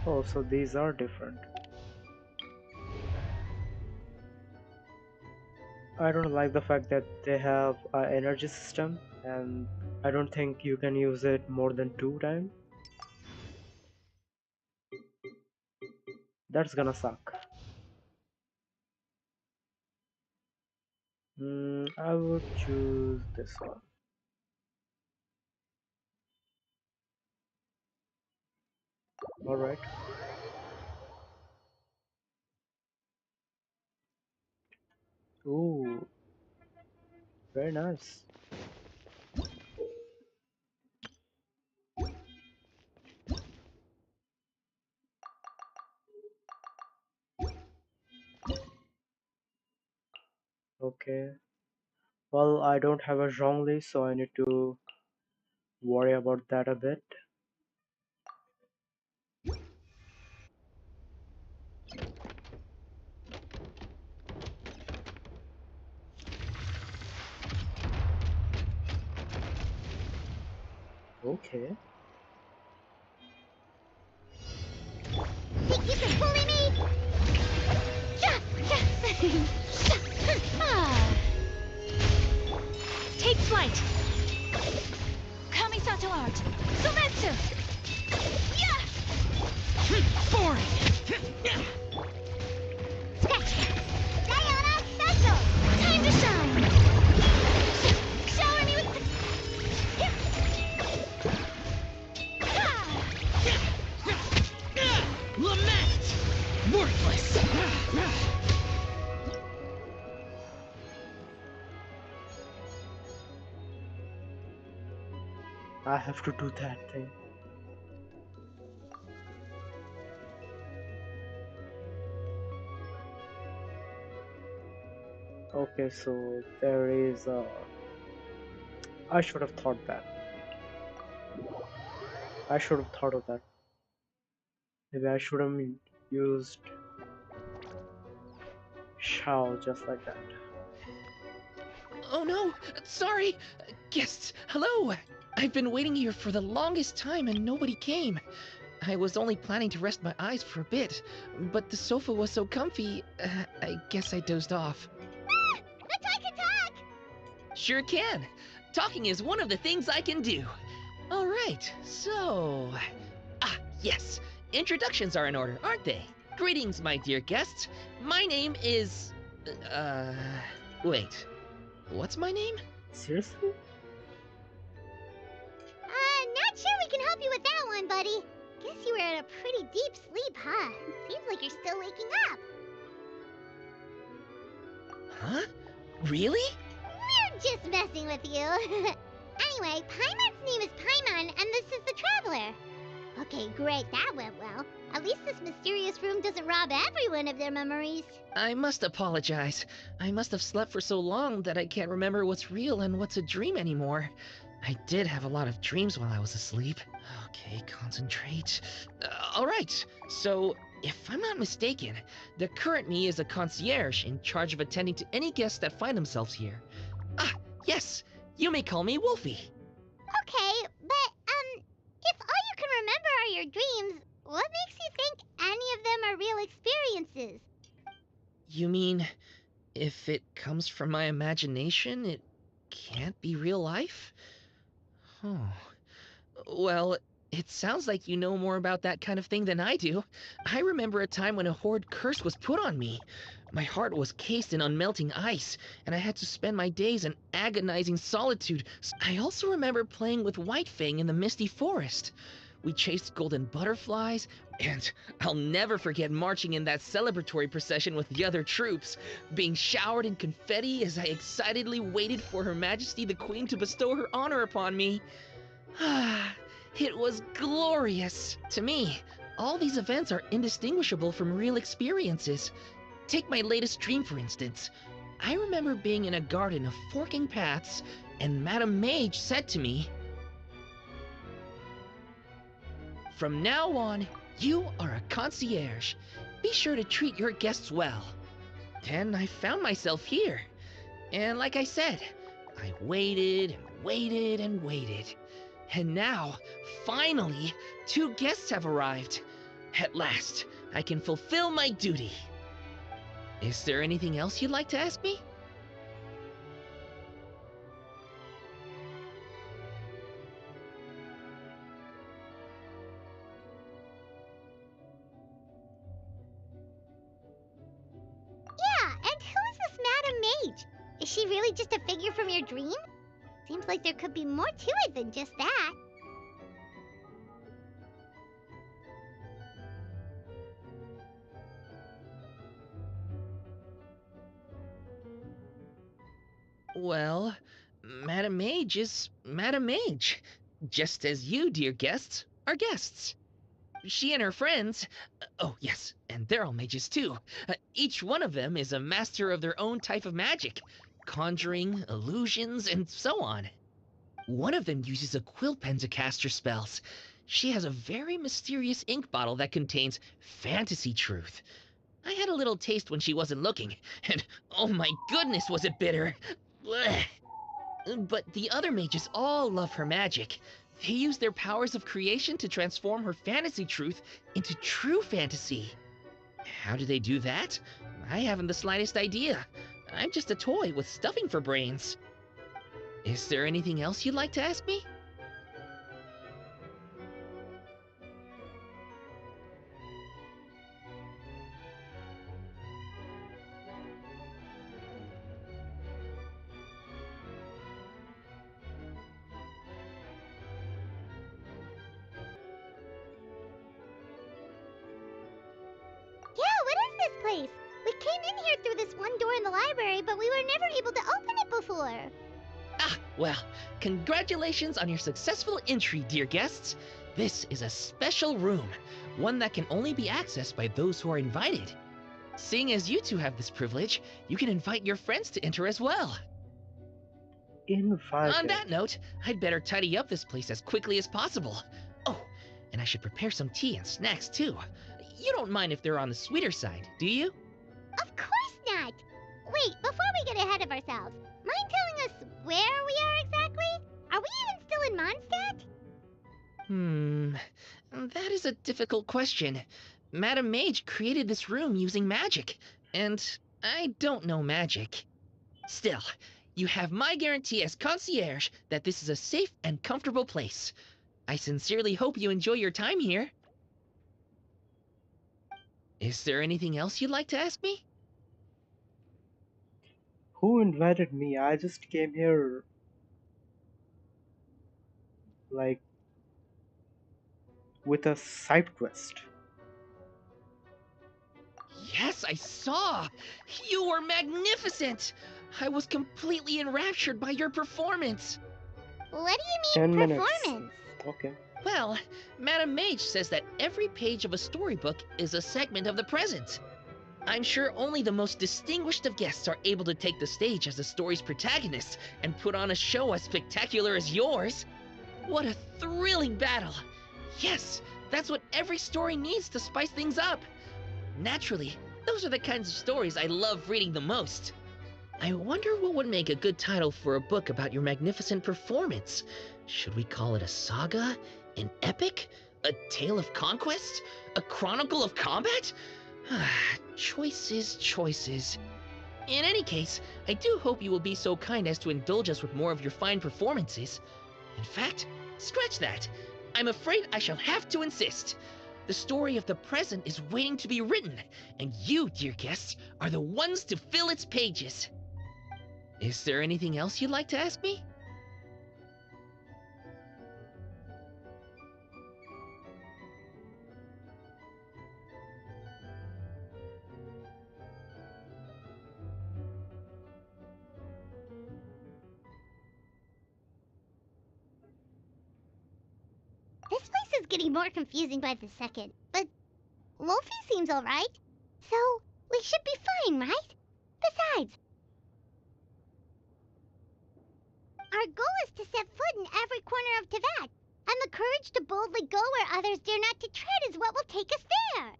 Oh, so these are different. I don't like the fact that they have an energy system, and I don't think you can use it more than 2 times. That's gonna suck. I would choose this one. Alright. Ooh, very nice. Okay. Well, I don't have a Zhongli, so I need to worry about that a bit. Okay. Think you can bully me? Take flight! Kamisato art! Sumetsu! Boring! Diana Special! Time to shine! Shower me with Let I have to do that thing. Okay, so there is a... I should have thought that. I should have thought of that. Maybe I should have used shall just like that. Oh no! Sorry! Guests, hello! I've been waiting here for the longest time and nobody came. I was only planning to rest my eyes for a bit, but the sofa was so comfy, I guess I dozed off. Ah! That's I can talk! Sure can. Talking is one of the things I can do. Alright, so... yes. Introductions are in order, aren't they? Greetings, my dear guests. My name is... Wait. What's my name? Seriously? Not sure we can help you with that one, buddy. Guess you were in a pretty deep sleep, huh? Seems like you're still waking up. Huh? Really? We're just messing with you. Anyway, Paimon's name is Paimon, and this is the Traveler. Okay, great, that went well. At least this mysterious room doesn't rob everyone of their memories. I must apologize. I must have slept for so long that I can't remember what's real and what's a dream anymore. I did have a lot of dreams while I was asleep. Okay, concentrate. Alright, so if I'm not mistaken, the current me is a concierge in charge of attending to any guests that find themselves here. Yes, you may call me Wolfie. Okay, but, if all you can remember are your dreams, what makes you think any of them are real experiences? You mean, if it comes from my imagination, it can't be real life? Oh. Well, it sounds like you know more about that kind of thing than I do. I remember a time when a Horde curse was put on me. My heart was cased in unmelting ice, and I had to spend my days in agonizing solitude. I also remember playing with White Fang in the misty forest. We chased golden butterflies, and I'll never forget marching in that celebratory procession with the other troops, being showered in confetti as I excitedly waited for Her Majesty the Queen to bestow her honor upon me. It was glorious. To me, all these events are indistinguishable from real experiences. Take my latest dream, for instance. I remember being in a garden of forking paths, and Madame Mage said to me, "From now on, you are a concierge. Be sure to treat your guests well." And I found myself here. And like I said, I waited and waited and waited. And now, finally, 2 guests have arrived. At last, I can fulfill my duty. Is there anything else you'd like to ask me? Yeah, and who is this Madame Mage? Is she really just a figure from your dream? Seems like there could be more to it than just that. Well, Madame Mage is Madame Mage, just as you, dear guests, are guests. She and her friends, oh yes, and they're all mages too. Each one of them is a master of their own type of magic, conjuring, illusions, and so on. One of them uses a quill pen to cast her spells. She has a very mysterious ink bottle that contains fantasy truth. I had a little taste when she wasn't looking, and oh my goodness was it bitter! Blech. But the other mages all love her magic. They use their powers of creation to transform her fantasy truth into true fantasy. How do they do that? I haven't the slightest idea. I'm just a toy with stuffing for brains. Is there anything else you'd like to ask me? Yeah, what is this place? We came in here through this one door in the library, but we were never able to open it before. Well, congratulations on your successful entry, dear guests. This is a special room, one that can only be accessed by those who are invited. Seeing as you two have this privilege, you can invite your friends to enter as well. Invited. On that note, I'd better tidy up this place as quickly as possible. Oh, and I should prepare some tea and snacks too. You don't mind if they're on the sweeter side, do you? Of course not! Wait, before we get ahead of ourselves, mind telling us where we are exactly? Are we even still in Mondstadt? That is a difficult question. Madam Mage created this room using magic, and I don't know magic. Still, you have my guarantee as concierge that this is a safe and comfortable place. I sincerely hope you enjoy your time here. Is there anything else you'd like to ask me? Who invited me? I just came here like with a side quest. Yes, I saw! You were magnificent! I was completely enraptured by your performance. What do you mean 10 minutes. performance? Okay. Well, Madam Mage says that every page of a storybook is a segment of the present. I'm sure only the most distinguished of guests are able to take the stage as the story's protagonist and put on a show as spectacular as yours. What a thrilling battle! Yes, that's what every story needs to spice things up. Naturally, those are the kinds of stories I love reading the most. I wonder what would make a good title for a book about your magnificent performance. Should we call it a saga? An epic? A tale of conquest? A chronicle of combat? Choices, choices. In any case, I do hope you will be so kind as to indulge us with more of your fine performances. In fact, scratch that. I'm afraid I shall have to insist. The story of the present is waiting to be written, and you, dear guests, are the ones to fill its pages. Is there anything else you'd like to ask me? This place is getting more confusing by the second, but Wolfie seems alright. So, we should be fine, right? Besides, our goal is to set foot in every corner of Teyvat, and the courage to boldly go where others dare not to tread is what will take us there.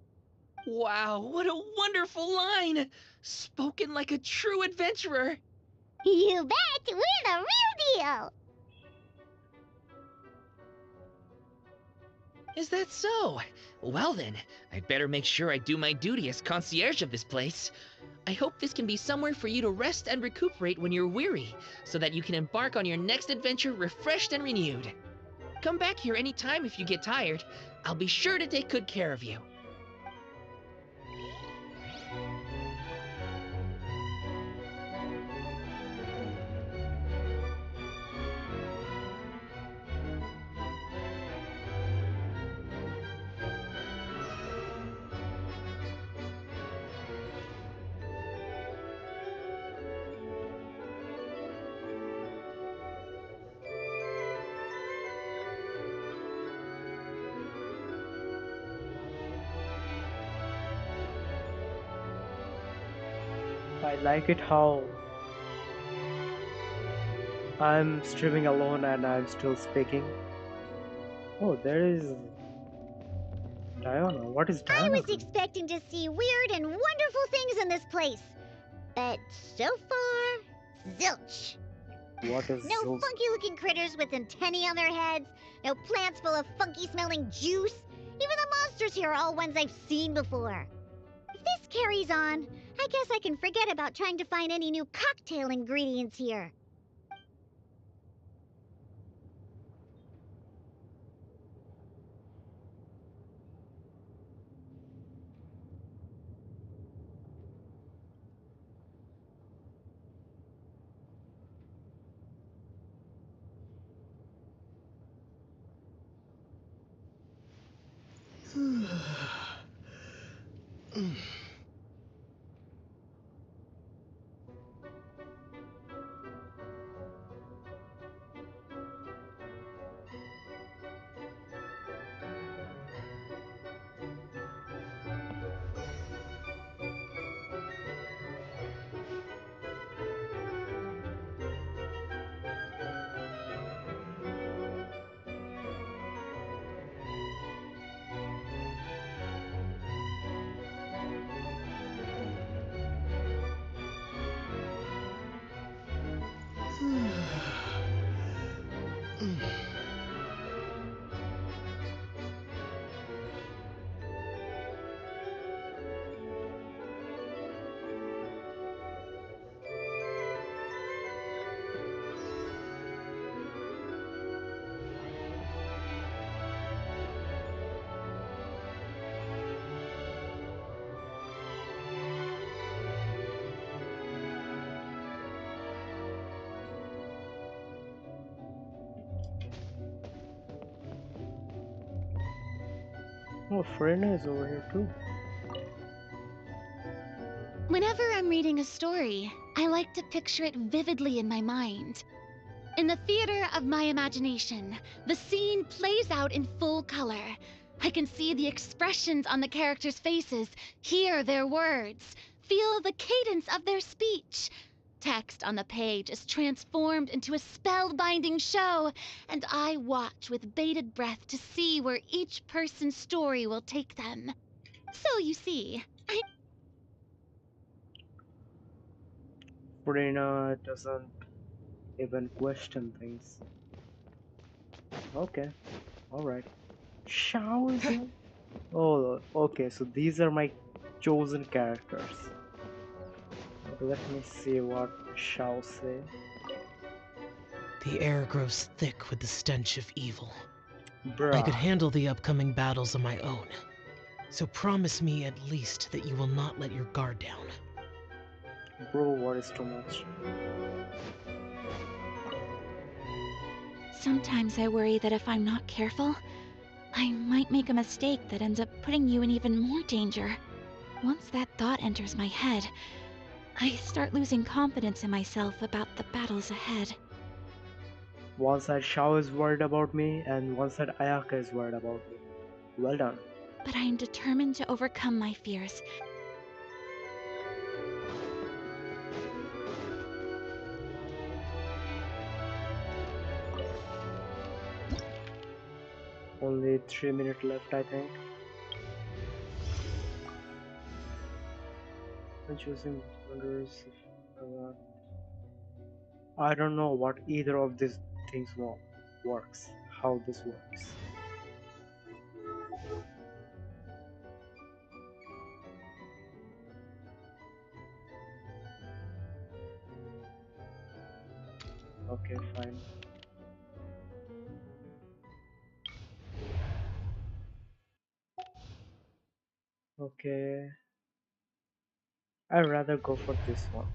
Wow, what a wonderful line! Spoken like a true adventurer! You bet! We're the real deal! Is that so? Well then, I'd better make sure I do my duty as concierge of this place. I hope this can be somewhere for you to rest and recuperate when you're weary, so that you can embark on your next adventure refreshed and renewed. Come back here anytime if you get tired. I'll be sure to take good care of you. I like it how I'm streaming alone and I'm still speaking. Oh, there is Diana. What is I Diana? was expecting to see weird and wonderful things in this place, but so far, zilch. What is No those? funky-looking critters with antennae on their heads, no plants full of funky-smelling juice. Even the monsters here are all ones I've seen before. If this carries on, I guess I can forget about trying to find any new cocktail ingredients here. Oh, Frena is over here too. Whenever I'm reading a story, I like to picture it vividly in my mind. In the theater of my imagination, the scene plays out in full color. I can see the expressions on the characters' faces, hear their words, feel the cadence of their speech. Text on the page is transformed into a spellbinding show, and I watch with bated breath to see where each person's story will take them. So you see, Frena doesn't even question things. Okay, alright. Shao is here? Oh, okay, so these are my chosen characters. Okay, let me see what Shao say. The air grows thick with the stench of evil. Bruh. I could handle the upcoming battles on my own. So promise me at least that you will not let your guard down. Bro, what is too much? Sometimes I worry that if I'm not careful, I might make a mistake that ends up putting you in even more danger. Once that thought enters my head, I start losing confidence in myself about the battles ahead. One side Shao is worried about me, and one side Ayaka is worried about me. Well done. But I am determined to overcome my fears. Only 3 minutes left, I think. I'm choosing wonders. I don't know what either of these things works. How this works. Okay, fine. Okay. I'd rather go for this one.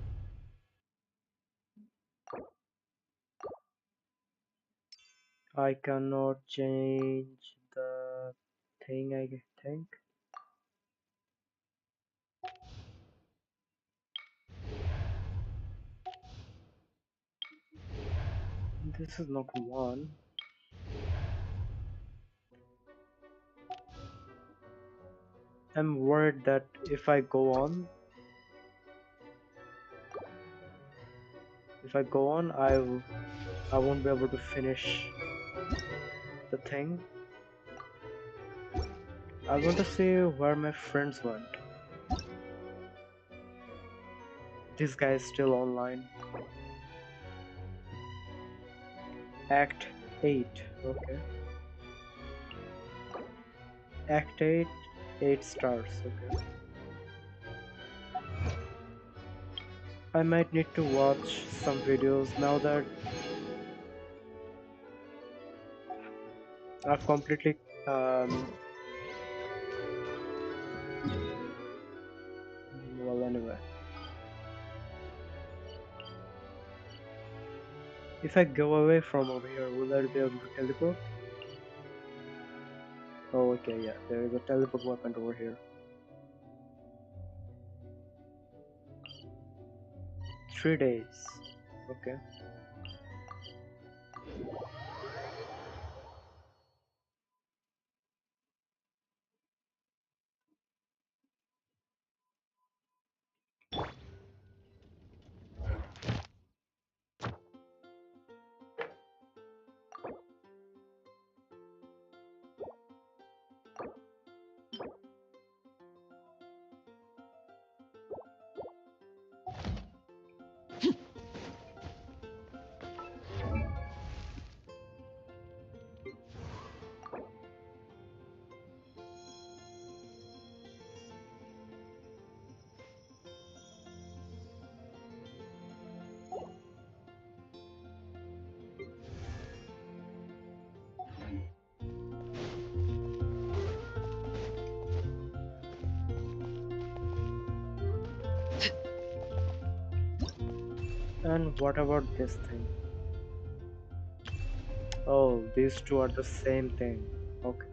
I cannot change the thing, I think. This is not one. I'm worried that if I go on, I won't be able to finish the thing. I want to see where my friends went. This guy is still online. Act 8. Okay. Act 8. 8 stars. Okay. I might need to watch some videos now that I've completely well, anyway, if I go away from over here, will I be able to teleport? Oh, okay, yeah, there is a teleport weapon over here. 3 days. Okay. And what about this thing? Oh, these two are the same thing. Okay.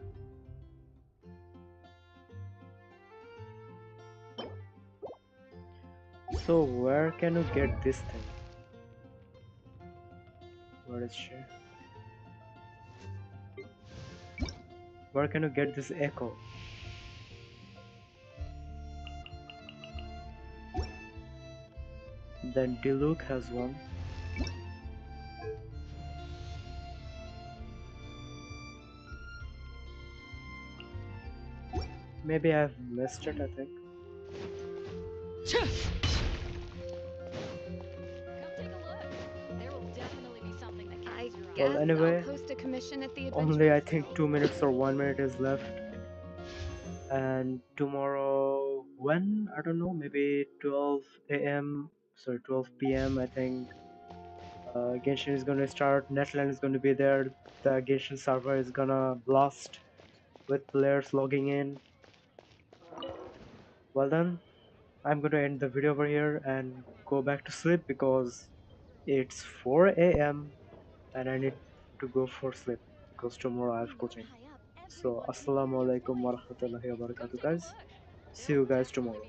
So where can you get this thing? Where is she? Where can you get this echo? Then Diluc has one. Maybe I've missed it, I think. Well, anyway, I'll post a commission at the only I think 2 minutes or 1 minute is left. And tomorrow, when? I don't know, maybe 12 a.m. Sorry, 12 p.m. I think. Genshin is gonna start. Netland is gonna be there. The Genshin server is gonna blast with players logging in. Well then, I'm gonna end the video over here and go back to sleep because it's 4 a.m. and I need to go for sleep because tomorrow I have coaching. So, assalamu alaikum warahmatullahi wabarakatuh, guys. See you guys tomorrow.